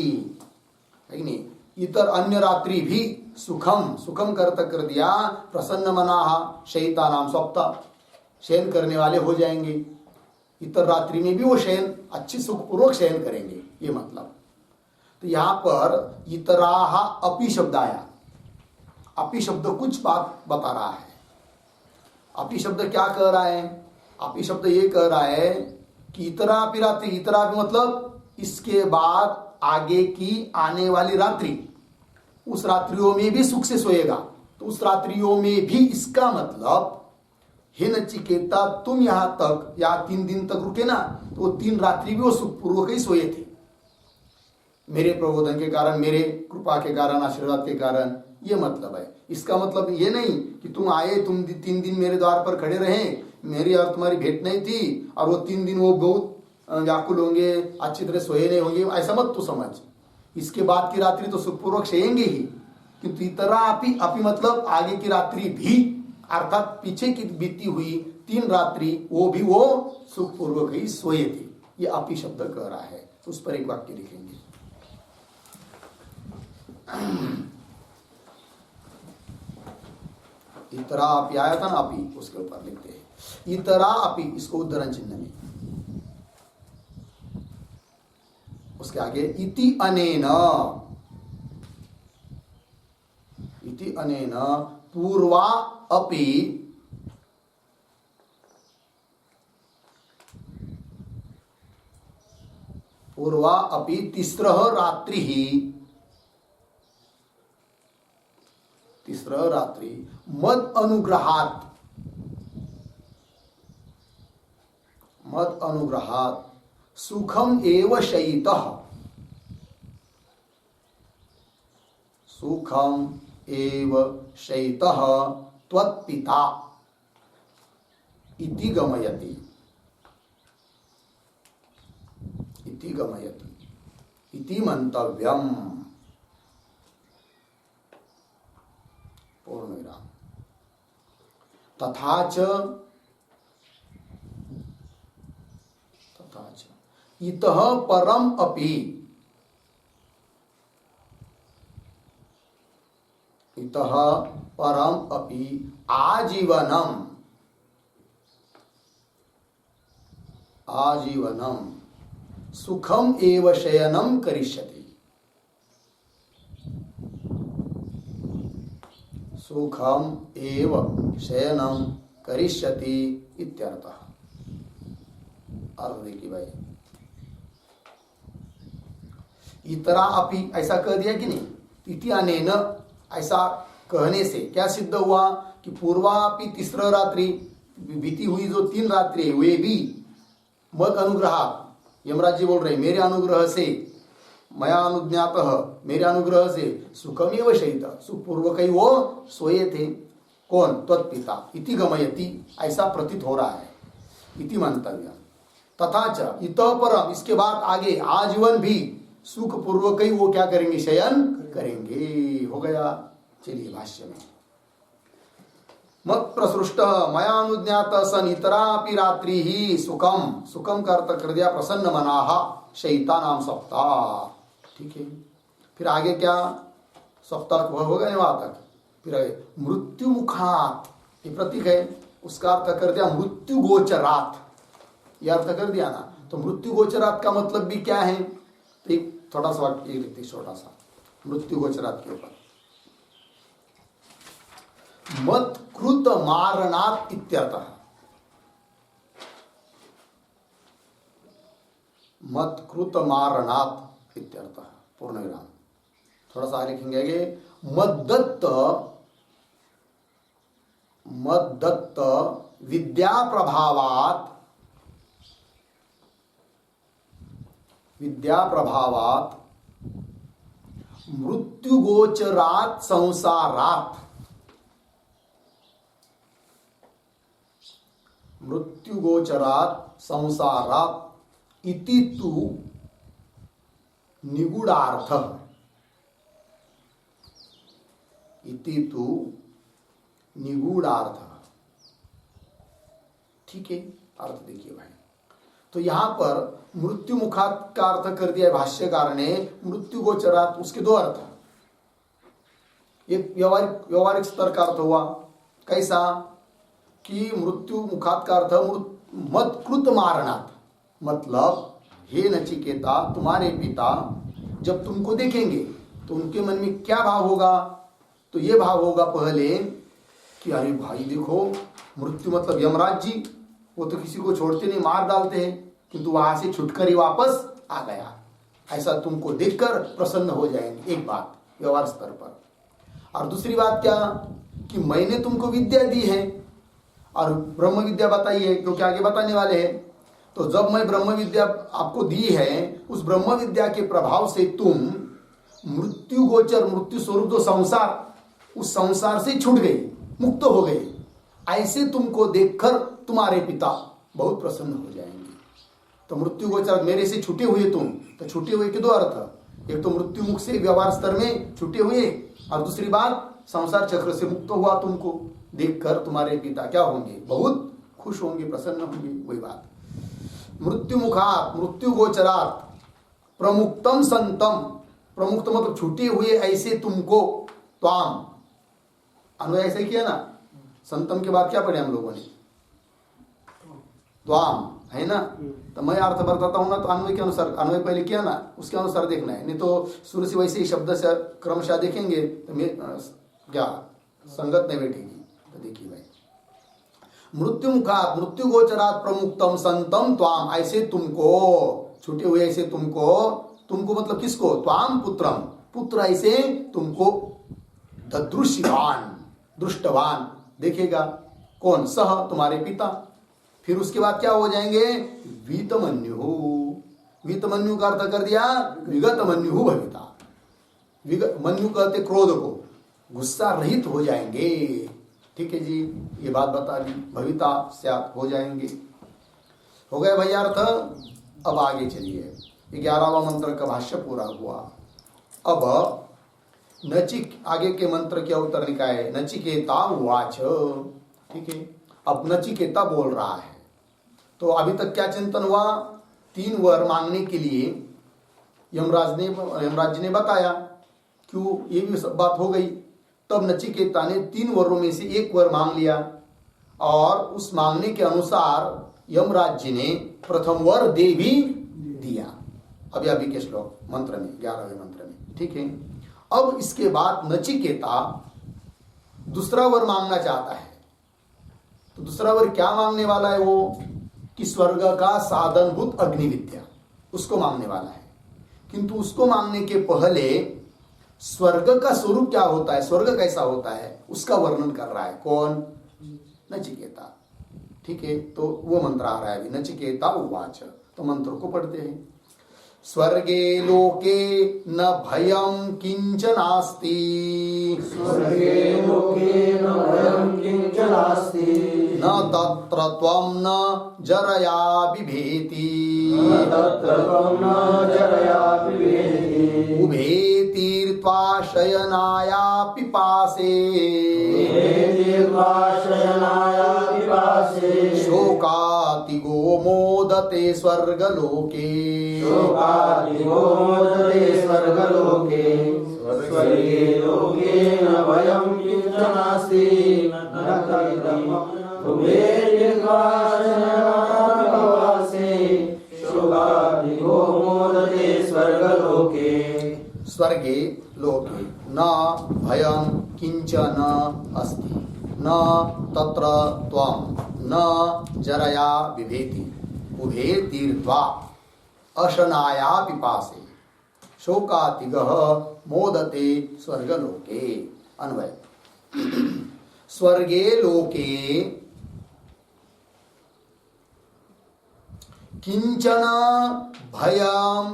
है नहीं, इतर अन्य रात्रि भी सुखम, सुखम कर दिया प्रसन्न मनाहा शयिता नाम स्वप्ता, शयन करने वाले हो जाएंगे। इतर रात्रि में भी वो शयन अच्छी सुखपूर्वक शयन करेंगे, ये मतलब। तो यहां पर इतराहा अपि शब्द आया। अपि शब्द कुछ बात बता रहा है। अपि शब्द क्या कह रहा है? अपि शब्द ये कह रहा है कि इतरा अपि रात्रि, इतरा अपि मतलब इसके बाद आगे की आने वाली रात्रि, उस रात्रियों में भी सुख से सोएगा। तो उस रात्रियों में भी, इसका मतलब हे नचिकेता तुम यहां तक या 3 दिन तक रुके ना, तो वो 3 रात्रि भी वो सुखपूर्वक ही सोए थे, मेरे प्रबोधन के कारण, मेरे कृपा के कारण, आशीर्वाद के कारण। ये मतलब है। इसका मतलब ये नहीं कि तुम आए, तुम 3 दिन मेरे द्वार पर खड़े रहे, मेरी और तुम्हारी भेंट नहीं थी और वो 3 दिन वो बहुत व्याकुल होंगे, अच्छी तरह सोए नहीं होंगे, ऐसा मत तो समझ। इसके बाद की रात्रि तो सुखपूर्वक सोएंगे ही, किंतु इतरा अपि मतलब आगे की रात्रि भी, अर्थात पीछे की बीती हुई 3 रात्रि वो भी वो सुखपूर्वक ही सोए थे। ये अपि शब्द कह रहा है, उस पर एक वाक्य लिखेंगे। इतरा अपि आया था ना, अपि, उसके ऊपर लिखते हैं इतरा अपि, इसको उद्धरण चिन्ह में, उसके आगे इति अनेन, इति अनेन पूर्वा अपि पूर्वा अपि तिस्रः रात्रिः, तिस्रः रात्रि मद अनुग्रहात्, मद अनुग्रहात् सुखम एव शयितः, सुखम एव शयितः त्वत्पिता इति गमयति, इति गमयति, इति मंतव्यम। पूर्णविराम। तथा च इतः परम अपि, इतः परम अपि आजीवनम, आजीवनम सुखम एव शयनम करिष्यति, सुखम एव शयनम करिष्यति इत्यर्थः। अर्थ देखिए भाई, इतरा अपि ऐसा कह दिया कि नहीं, इति अनेन ऐसा कहने से क्या सिद्ध हुआ कि पूर्वापि तीसरा रात्रि, बीती हुई जो 3 रात्रि वे भी मद अनुग्रह, यमराज जी बोल रहे मेरे अनुग्रह से, मया अनुज्ञातः, मेरे अनुग्रह से सुखमेव शयित, सुखपूर्वक ही वो सोए थे। कौन? त्वत्पिता इति गमयति, ऐसा प्रतीत हो रहा है, इति मंतव्य। तथा च इतः परम, इसके बाद आगे आजीवन भी सुख पूर्वक ही वो क्या करेंगे? शयन करेंगे। हो गया। चलिए भाष्य में, मत प्रसृष्ट मया अनुज्ञात सन इतरापि रात्रि ही सुखम, सुखम का अर्थ कर दिया प्रसन्न मनाह शयिता नाम सप्ताह। ठीक है, फिर आगे क्या? सप्ताह हो गया वहां तक। फिर मृत्यु मुखात, ये प्रतीक है, उसका अर्थ कर दिया मृत्यु गोचरात, यह अर्थ कर दिया ना। तो मृत्यु गोचरात का मतलब भी क्या है? तो एक थोड़ा सा वाक्य लिखते, छोटा सा मृत्यु गोचरात के ऊपर, मत कृत मारणात् इत्यर्थः, मत कृत मारणात् इत्यर्थः। पूर्ण विराम। थोड़ा सा लिखेंगे आगे, मद्दत्त, मद्दत्त विद्या प्रभावात्, विद्या प्रभावात् मृत्युगोचरात् संसारात्, मृत्युगोचरात् संसारात् इति तु निगूढ़ार्थ, इति तु निगूढ़ार्थ। ठीक है, अर्थ देखिए भाई। तो यहां पर मृत्यु मुखात का अर्थ कर दिया भाष्यकार ने, मृत्यु गोचरात, उसके 2 अर्थ। एक व्यवहारिक स्तर का अर्थ हुआ, कैसा कि मृत्यु मुखात का अर्थ मत कृत मारणात, मतलब हे नचिकेता, तुम्हारे पिता जब तुमको देखेंगे तो उनके मन में क्या भाव होगा? तो ये भाव होगा पहले कि अरे भाई देखो, मृत्यु मतलब यमराज जी, वो तो किसी को छोड़ते नहीं, मार डालते हैं, किंतु वहां से छुटकर ही वापस आ गया, ऐसा तुमको देखकर प्रसन्न हो जाएंगे। एक बात व्यवहार स्तर पर। और दूसरी बात क्या कि मैंने तुमको विद्या दी है और ब्रह्म विद्या बताई है, क्योंकि आगे बताने वाले हैं। तो जब मैं ब्रह्म विद्या आपको दी है, उस ब्रह्म विद्या के प्रभाव से तुम मृत्यु गोचर, मृत्यु स्वरूप जो संसार, उस संसार से छूट गए, मुक्त हो गए। ऐसे तुमको देखकर तुम्हारे पिता बहुत प्रसन्न हो जाएंगे। तो मृत्यु गोचर, मेरे से छूटे हुए तुम, तो छूटे हुए के 2 अर्थ, एक तो मृत्यु मुख से व्यवहार स्तर में छूटे हुए, और दूसरी बात संसार चक्र से मुक्त हुआ तुमको देखकर तुम्हारे पिता क्या होंगे? बहुत खुश होंगे, प्रसन्न होंगे। वही बात। मृत्यु मुखात मृत्यु गोचरात प्रमुक्तम संतम, प्रमुक्त मतलब छूटे हुए ऐसे तुमको, त्वाम अन्वय ऐसे किया ना, संतम के बाद क्या पढ़े हम लोगों ने, त्वाम है ना। तो मैं अर्थ बताता हूं ना, तो अन्वय के अनुसार, अन्वय पहले किया ना, उसके अनुसार देखना है, नहीं तो शुरू से वैसे ही शब्द से क्रमशः देखेंगे तो क्या संगत नहीं बैठेगी। तो देखिए भाई, मृत्यु मुखात मृत्यु गोचरात प्रमुक्तम संतम त्वाम, ऐसे तुमको छूटे हुए ऐसे तुमको, तुमको मतलब किसको, त्वाम पुत्रम, पुत्र ऐसे तुमको, ददृश्यवान दृष्टवान देखेगा, कौन, सह तुम्हारे पिता। फिर उसके बाद क्या हो जाएंगे, वीतमन्यु, वीतमन्यु का अर्थ कर दिया विगत मन्यु भविता, विगत मन्यु कहते क्रोध को, गुस्सा रहित हो जाएंगे। ठीक है जी, ये बात बता दी, भविता स्यात् हो जाएंगे। हो गए भैया अर्थ। अब आगे चलिए, 11वां मंत्र का भाष्य पूरा हुआ। अब आगे के मंत्र क्या उत्तर लिखा है, नचिकेता उवाच। ठीक है, अब नचिकेता बोल रहा है। तो अभी तक क्या चिंतन हुआ, 3 वर मांगने के लिए यमराज जी ने बताया, क्यों, ये भी सब बात हो गई। तब नचिकेता ने 3 वरों में से 1 वर मांग लिया, और उस मांगने के अनुसार यमराज जी ने प्रथम वर दे भी दिया। अभी के श्लोक मंत्र में, 11वें मंत्र में। ठीक है, अब इसके बाद नचिकेता दूसरा वर मांगना चाहता है। तो दूसरा वर क्या मांगने वाला है वो, कि स्वर्ग का साधनभूत अग्नि विद्या, उसको मांगने वाला है। किंतु उसको मांगने के पहले स्वर्ग का स्वरूप क्या होता है, स्वर्ग कैसा होता है, उसका वर्णन कर रहा है। कौन, नचिकेता। ठीक है, तो वो मंत्र आ रहा है अभी, नचिकेता उवाच। तो मंत्र को पढ़ते हैं। स्वर्गे लोके न भयं किंचनास्ति, स्वर्गे लोके न भयं किंचनास्ति, न तत्र त्वं न जरया बिभेति, न तत्र त्वं न जरया बिभेति, उभे तीर्त्वा शयनाया पिपासे, शयनाया पिपासे, शोकातिगो मोदते स्वर्गलोके, शोकातिगो मोदते स्वर्गलोके, स्वर्गे लोके न भयं किंचनास्ति, न तत्र उभे तीर्त्वा शयनाया पिपासे, शोकातिगो मोदते स्वर्गलोके। स्वर्गे लोके न भयं किंचन अस्ति, न तत्र त्वं न जरया बिभेति, उभे तीर्त्वा अशनाया पिपासे, शोकातिगः मोदते स्वर्गलोके। अन्वय, स्वर्गे लोके किंचन भयं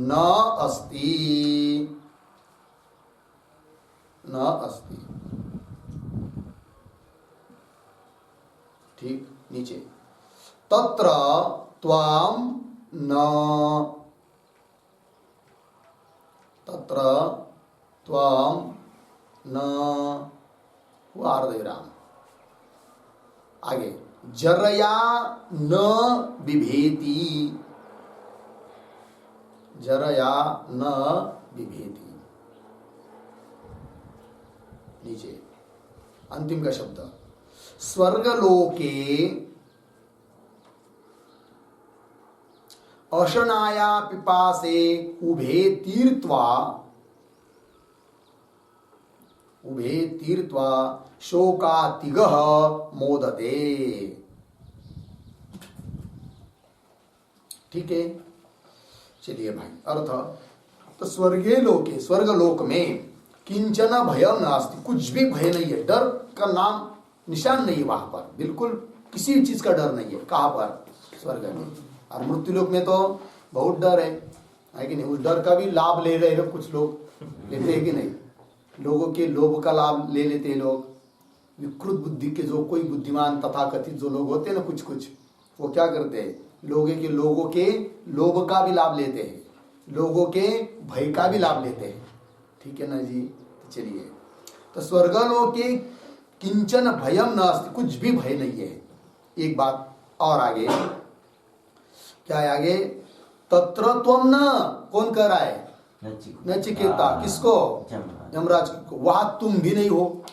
न अस्ति, न अस्ति। ठीक, नीचे, तत्र त्वां न, तत्र त्वां न, वो अर्धविराम। आगे, जरया न बिभेति, जरया न बिभेति। नीचे अंतिम का शब्द, स्वर्गलोके अशनाया पिपासे उभे तीर्त्वा शोकातिगः मोदते। ठीक है, चलिए भाई अर्थ। तो स्वर्गे लोके, स्वर्ग लोक में किंचन भयं नास्ति, कुछ भी भय नहीं है, डर का नाम निशान नहीं है वहां पर, बिल्कुल किसी भी चीज का डर नहीं है। कहां पर, स्वर्ग में। और मृत्यु लोक में तो बहुत डर है कि नहीं, उस डर का भी लाभ ले रहे लोग, कुछ लोग लेते हैं कि नहीं, लोगों के लोभ का लाभ ले लेते हैं लोग। विकृत बुद्धि के जो कोई बुद्धिमान तथाकथित जो लोग होते हैं ना, कुछ वो क्या करते हैं, लोगों के लोभ का भी लाभ लेते हैं, लोगों के भय का भी लाभ लेते हैं। ठीक है ना जी। तो चलिए, तो स्वर्गलोके किंचन भयम न अस्ति, कुछ भी भय नहीं है। एक बात और आगे, क्या है आगे? तत्र त्वम न, कौन कह रहा है? नचिकेता। किसको? यमराज को। वहां तुम भी नहीं हो।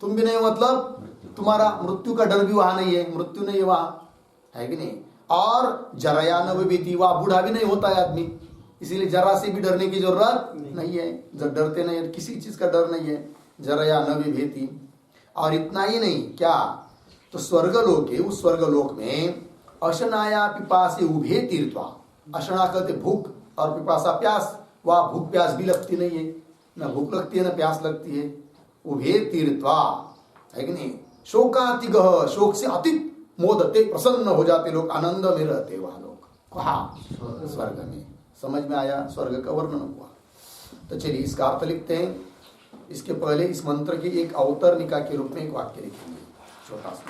तुम भी नहीं हो मतलब तुम्हारा मृत्यु का डर भी वहां नहीं है, मृत्यु नहीं है वहां, है कि नहीं? और जराया न विभीति, वहां बूढ़ा भी नहीं होता है आदमी, इसीलिए जरा से भी डरने की जरूरत नहीं है। जब डरते नहीं है, किसी चीज का डर नहीं है, जराया न विभीति। और इतना ही नहीं, क्या? तो स्वर्गलोक है, उस स्वर्गलोक में अशनाया पिपासे उभे तीर्थवा, अशना कहते भूख और पिपासा प्यास, वह भूख प्यास भी लगती नहीं है, न भूख लगती है न प्यास लगती है। उभे तीर्थवा, है कि नहीं? शोकातिगह, शोक से अतीत मोदते, प्रसन्न हो जाते लोग, आनंद में रहते वहां लोग। कहा? स्वर्ग में। समझ में आया? स्वर्ग का वर्णन हुआ। तो चलिए इसका अर्थ लिखते हैं। इसके पहले इस मंत्र की एक अवतरणिका के रूप में एक वाक्य लिखेंगे, छोटा सा।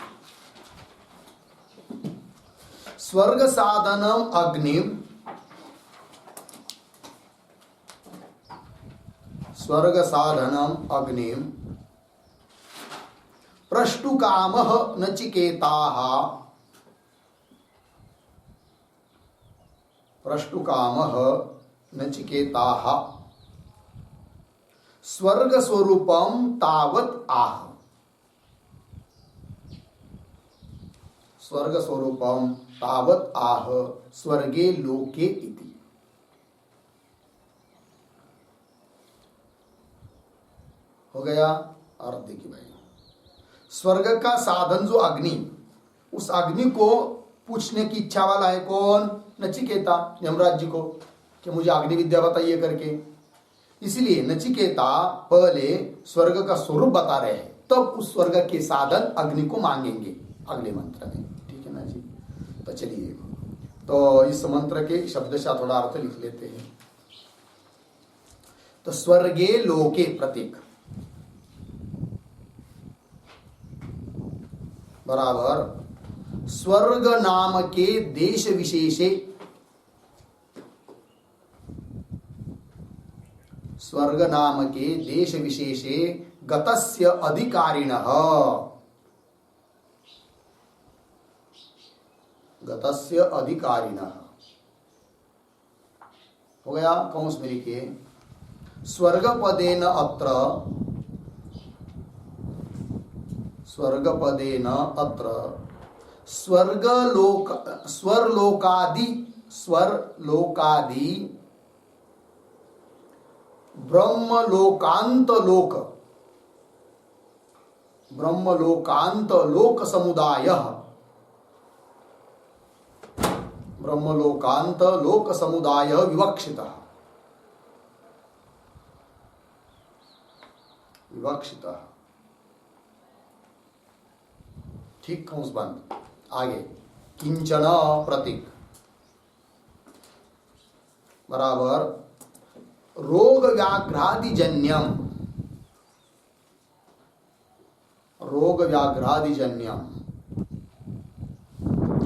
स्वर्ग साधनम अग्निम, स्वर्ग साधनम अग्निम प्रष्टुकामः नचिकेताः, प्रष्टुकामः नचिकेताः स्वर्ग स्वरूपम तावत आह, स्वर्ग स्वरूपम तावत आह स्वर्गे लोके इति। हो गया? और देखिए भाई, स्वर्ग का साधन जो अग्नि, उस अग्नि को पूछने की इच्छा वाला है कौन? नचिकेता, यमराज जी को, कि मुझे अग्नि विद्या बताइए करके। इसलिए नचिकेता पहले स्वर्ग का स्वरूप बता रहे हैं, तब उस स्वर्ग के साधन अग्नि को मांगेंगे अगले मंत्र में। ठीक है ना जी? तो चलिए, तो इस मंत्र के शब्द से थोड़ा अर्थ लिख लेते हैं। तो स्वर्गे लोके प्रतीक बराबर स्वर्ग नाम के देश विशेषे, स्वर्ग नाम के देश विशेषे गतस्य अधिकारिणः, गतस्य अधिकारिणः। हो गया? कौंस में लिखिए, स्वर्गपदेन अत्र, स्वर्गपदेन अत्र स्वर्गलोक, स्वर्लोकादि, स्वर्लोकादि ब्रह्मलोकांत लोक, ब्रह्मलोकांत लोक समुदाय, ब्रह्मलोकांत लोक समुदाय विवक्षितः, विवक्षितः। ठीक, कंस बंद। आगे किंचन प्रतीक बराबर रोग व्याघ्रादिजन्यम, रोग व्याघ्रादिजन्यम।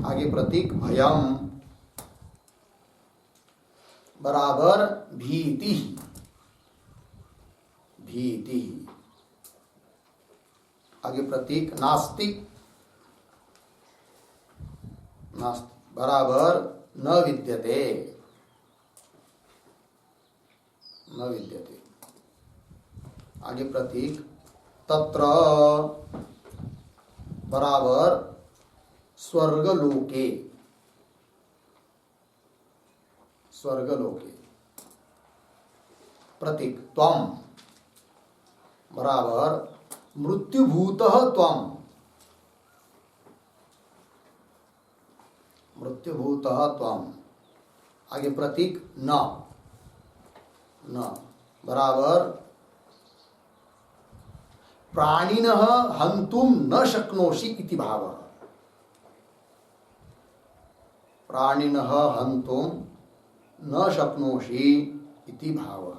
आगे प्रतीक भयम बराबर भीति, भीति। आगे प्रतीक नास्तिक, नास्तिक बराबर न विद्यते, न विद्यते। आगे प्रतीक तत्र बराबर स्वर्गलोके, स्वर्गलोके। प्रतीक त्वम बराबर मृत्युभूतः त्वम, मृत्युभूतः त्वम। आगे प्रतीक न, न बराबर प्राणिनः हंतुम न शक्नोषि इति भावः, प्राणिनः हंतुम न शक्नोषि इति भावः।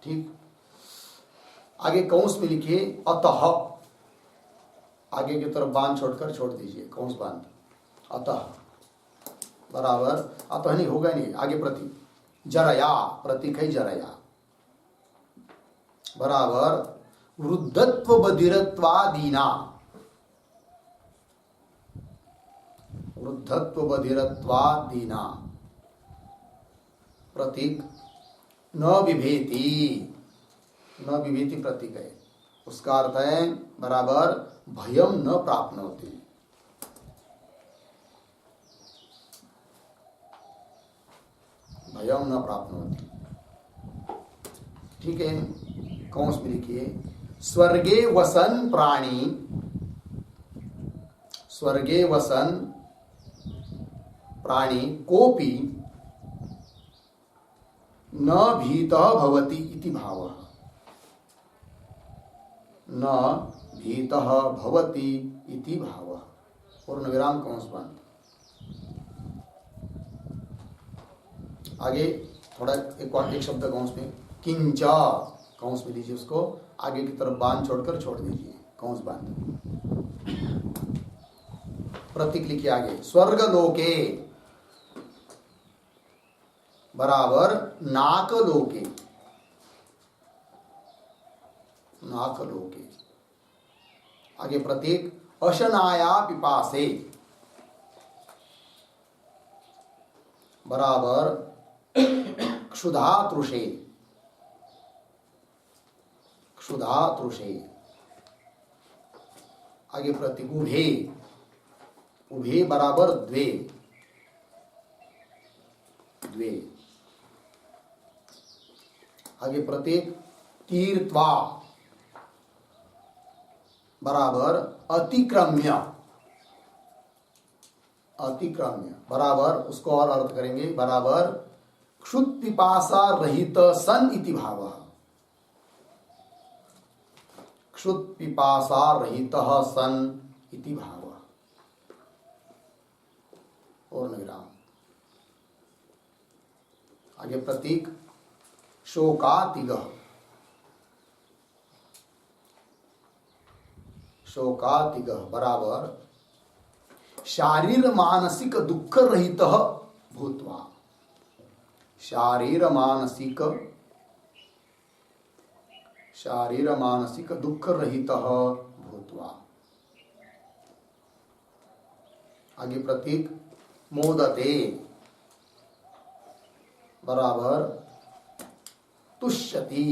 ठीक। आगे कंस में लिखिए अतः, आगे की तरफ बांध छोड़कर छोड़ दीजिए, कंस बांध। अतः बराबर, अतः नहीं होगा नहीं, आगे प्रति जरया, प्रतीक है जरया, बराबर वृद्धत्व बधिरत्वादीना, वृद्धत्व बधिरत्वादीना, प्रतीक न विभेति, न विभेति प्रतीक है, उसका अर्थ है बराबर भयम न प्राप्नोति, भयम न प्राप्नोति। ठीक है, कौन में लिखिए, स्वर्गे वसन प्राणी, स्वर्गे वसन प्राणी कोपि न भीतः भवति इति भावः, न भीतः भवति इति भावः, पूर्ण विराम कंस बंद। आगे थोड़ा एक शब्द कंस में, किंच, कंस में लीजिए उसको, आगे की तरफ बांध छोड़कर छोड़ दीजिए, कंस बांध। प्रतीक लिखिए आगे, स्वर्ग लोके बराबर नाक लोके, नाक लोके, आगे प्रतीक अशनाया पिपासे बराबर क्षुधा तृषे, क्षुधा तृषे, आगे प्रतीक उभे, उभे बराबर द्वे, द्वे, आगे प्रतीक तीर्थवा बराबर अतिक्रम्य, अतिक्रम्य बराबर उसको और अर्थ करेंगे बराबर क्षुत पिपासा रहित सन इति भावः, क्षुत पिपासा रहितः सन इति भावः, पूर्ण विराम। आगे प्रतीक शोकातिगः, शोकातिगः बराबर शारीर मानसिक दुख रहित भूत्वा, शारीर मानसिक दुख रहित भूत्वा, आगे प्रतीक मोदते बराबर तुष्यति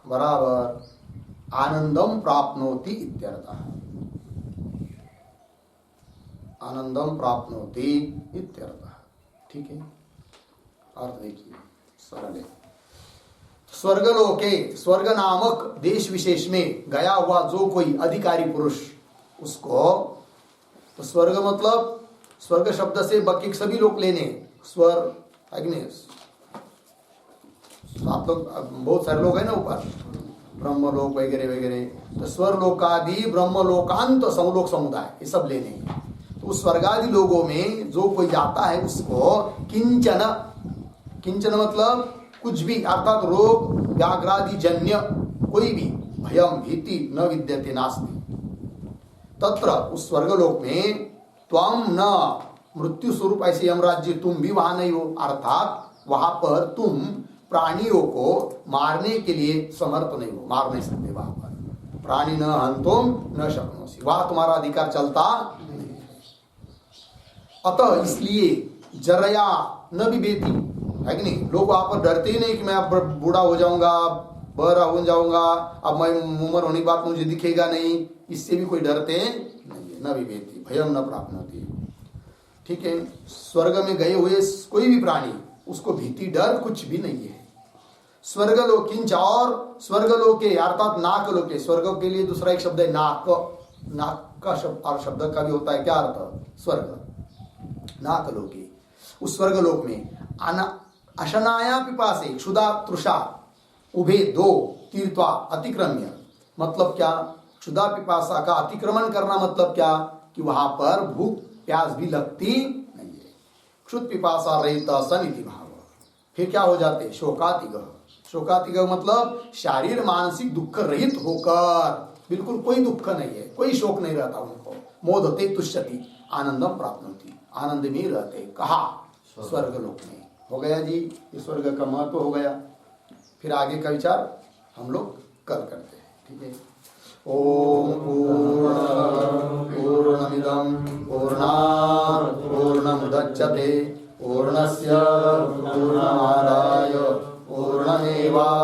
बराबर आनंदम प्राप्नोति इत्यर्थः, आनंदम प्राप्नोति इत्यर्थः। ठीक है, अर्थ देखिए सरल है। स्वर्गलोके, स्वर्ग नामक देश विशेष में गया हुआ जो कोई अधिकारी पुरुष, उसको, तो स्वर्ग मतलब स्वर्ग शब्द से बाकी सभी लोग लेने, स्वर अग्निश, आप लोग बहुत सारे लोग हैं ना ऊपर, ब्रह्मलोक वगैरह वगैरह, तो स्वर्लोकादि ब्रह्मलोकांत समलोक समुदाय ये सब लेने हैं। तो उस स्वर्गादि लोगों में जो कोई जाता है उसको किंचन, किंचन मतलब कुछ भी, अर्थात रोग व्याघ्रादि जन्य कोई भी भयम भीति न विद्यते नास्ति, तत्र उस स्वर्गलोक में त्वम न मृत्यु स्वरूप, ऐसे यमराज्य तुम भी वहां नहीं हो, अर्थात वहां पर तुम प्राणियों को मारने के लिए समर्थ नहीं हो, मार नहीं सकते वहां पर, प्राणी न हंतुम न शक्नोसी, वहां तुम्हारा अधिकार चलता नहीं। अतः इसलिए जरया न विभेति, है कि नहीं, लोग वहां पर डरते ही नहीं कि मैं अब बूढ़ा हो जाऊंगा, बहरा हो जाऊंगा, अब मैं उम्र होने के बाद मुझे दिखेगा नहीं, इससे भी कोई डरते नहीं है। न विभेति भयम न प्राप्नोति। ठीक है, स्वर्ग में गए हुए कोई भी प्राणी, उसको भीति डर कुछ भी नहीं है। स्वर्गलोक किंच, और स्वर्गलोके अर्थात नाकलोके, स्वर्ग के लिए दूसरा एक शब्द है नाक, नाक का शब्द और शब्द का भी होता है क्या अर्थ, स्वर्ग, नाकलोके, उस स्वर्गलोक में अशनाया पिपासे क्षुधा तृषा उभे दो तीर्थवा अतिक्रम्य, मतलब क्या, क्षुधा पिपासा का अतिक्रमण करना मतलब क्या, कि वहां पर भूख प्यास भी लगती नहीं है। क्षुत पिपासा रहित सन इति भाव, फिर क्या हो जाते, शोकातिगः, शोकातिगः मतलब शारीर मानसिक दुख रहित होकर, बिल्कुल कोई दुख नहीं है, कोई शोक नहीं रहता उनको, मोदते तुष्यति आनंदम प्राप्नोति, आनंद में रहते। कहा स्वर्गलोक में। हो गया जी, ये स्वर्ग का महत्व हो गया। फिर आगे का विचार हम लोग कल करते हैं, ठीक है। ओम पूर्णमिदं पूर्णात् पूर्णमुदच्यते पूर्णस्य पूर्णमादाय पूर्णमेवावशिष्यते।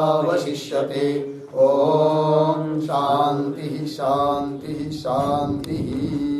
ओम शांति शांति शांति।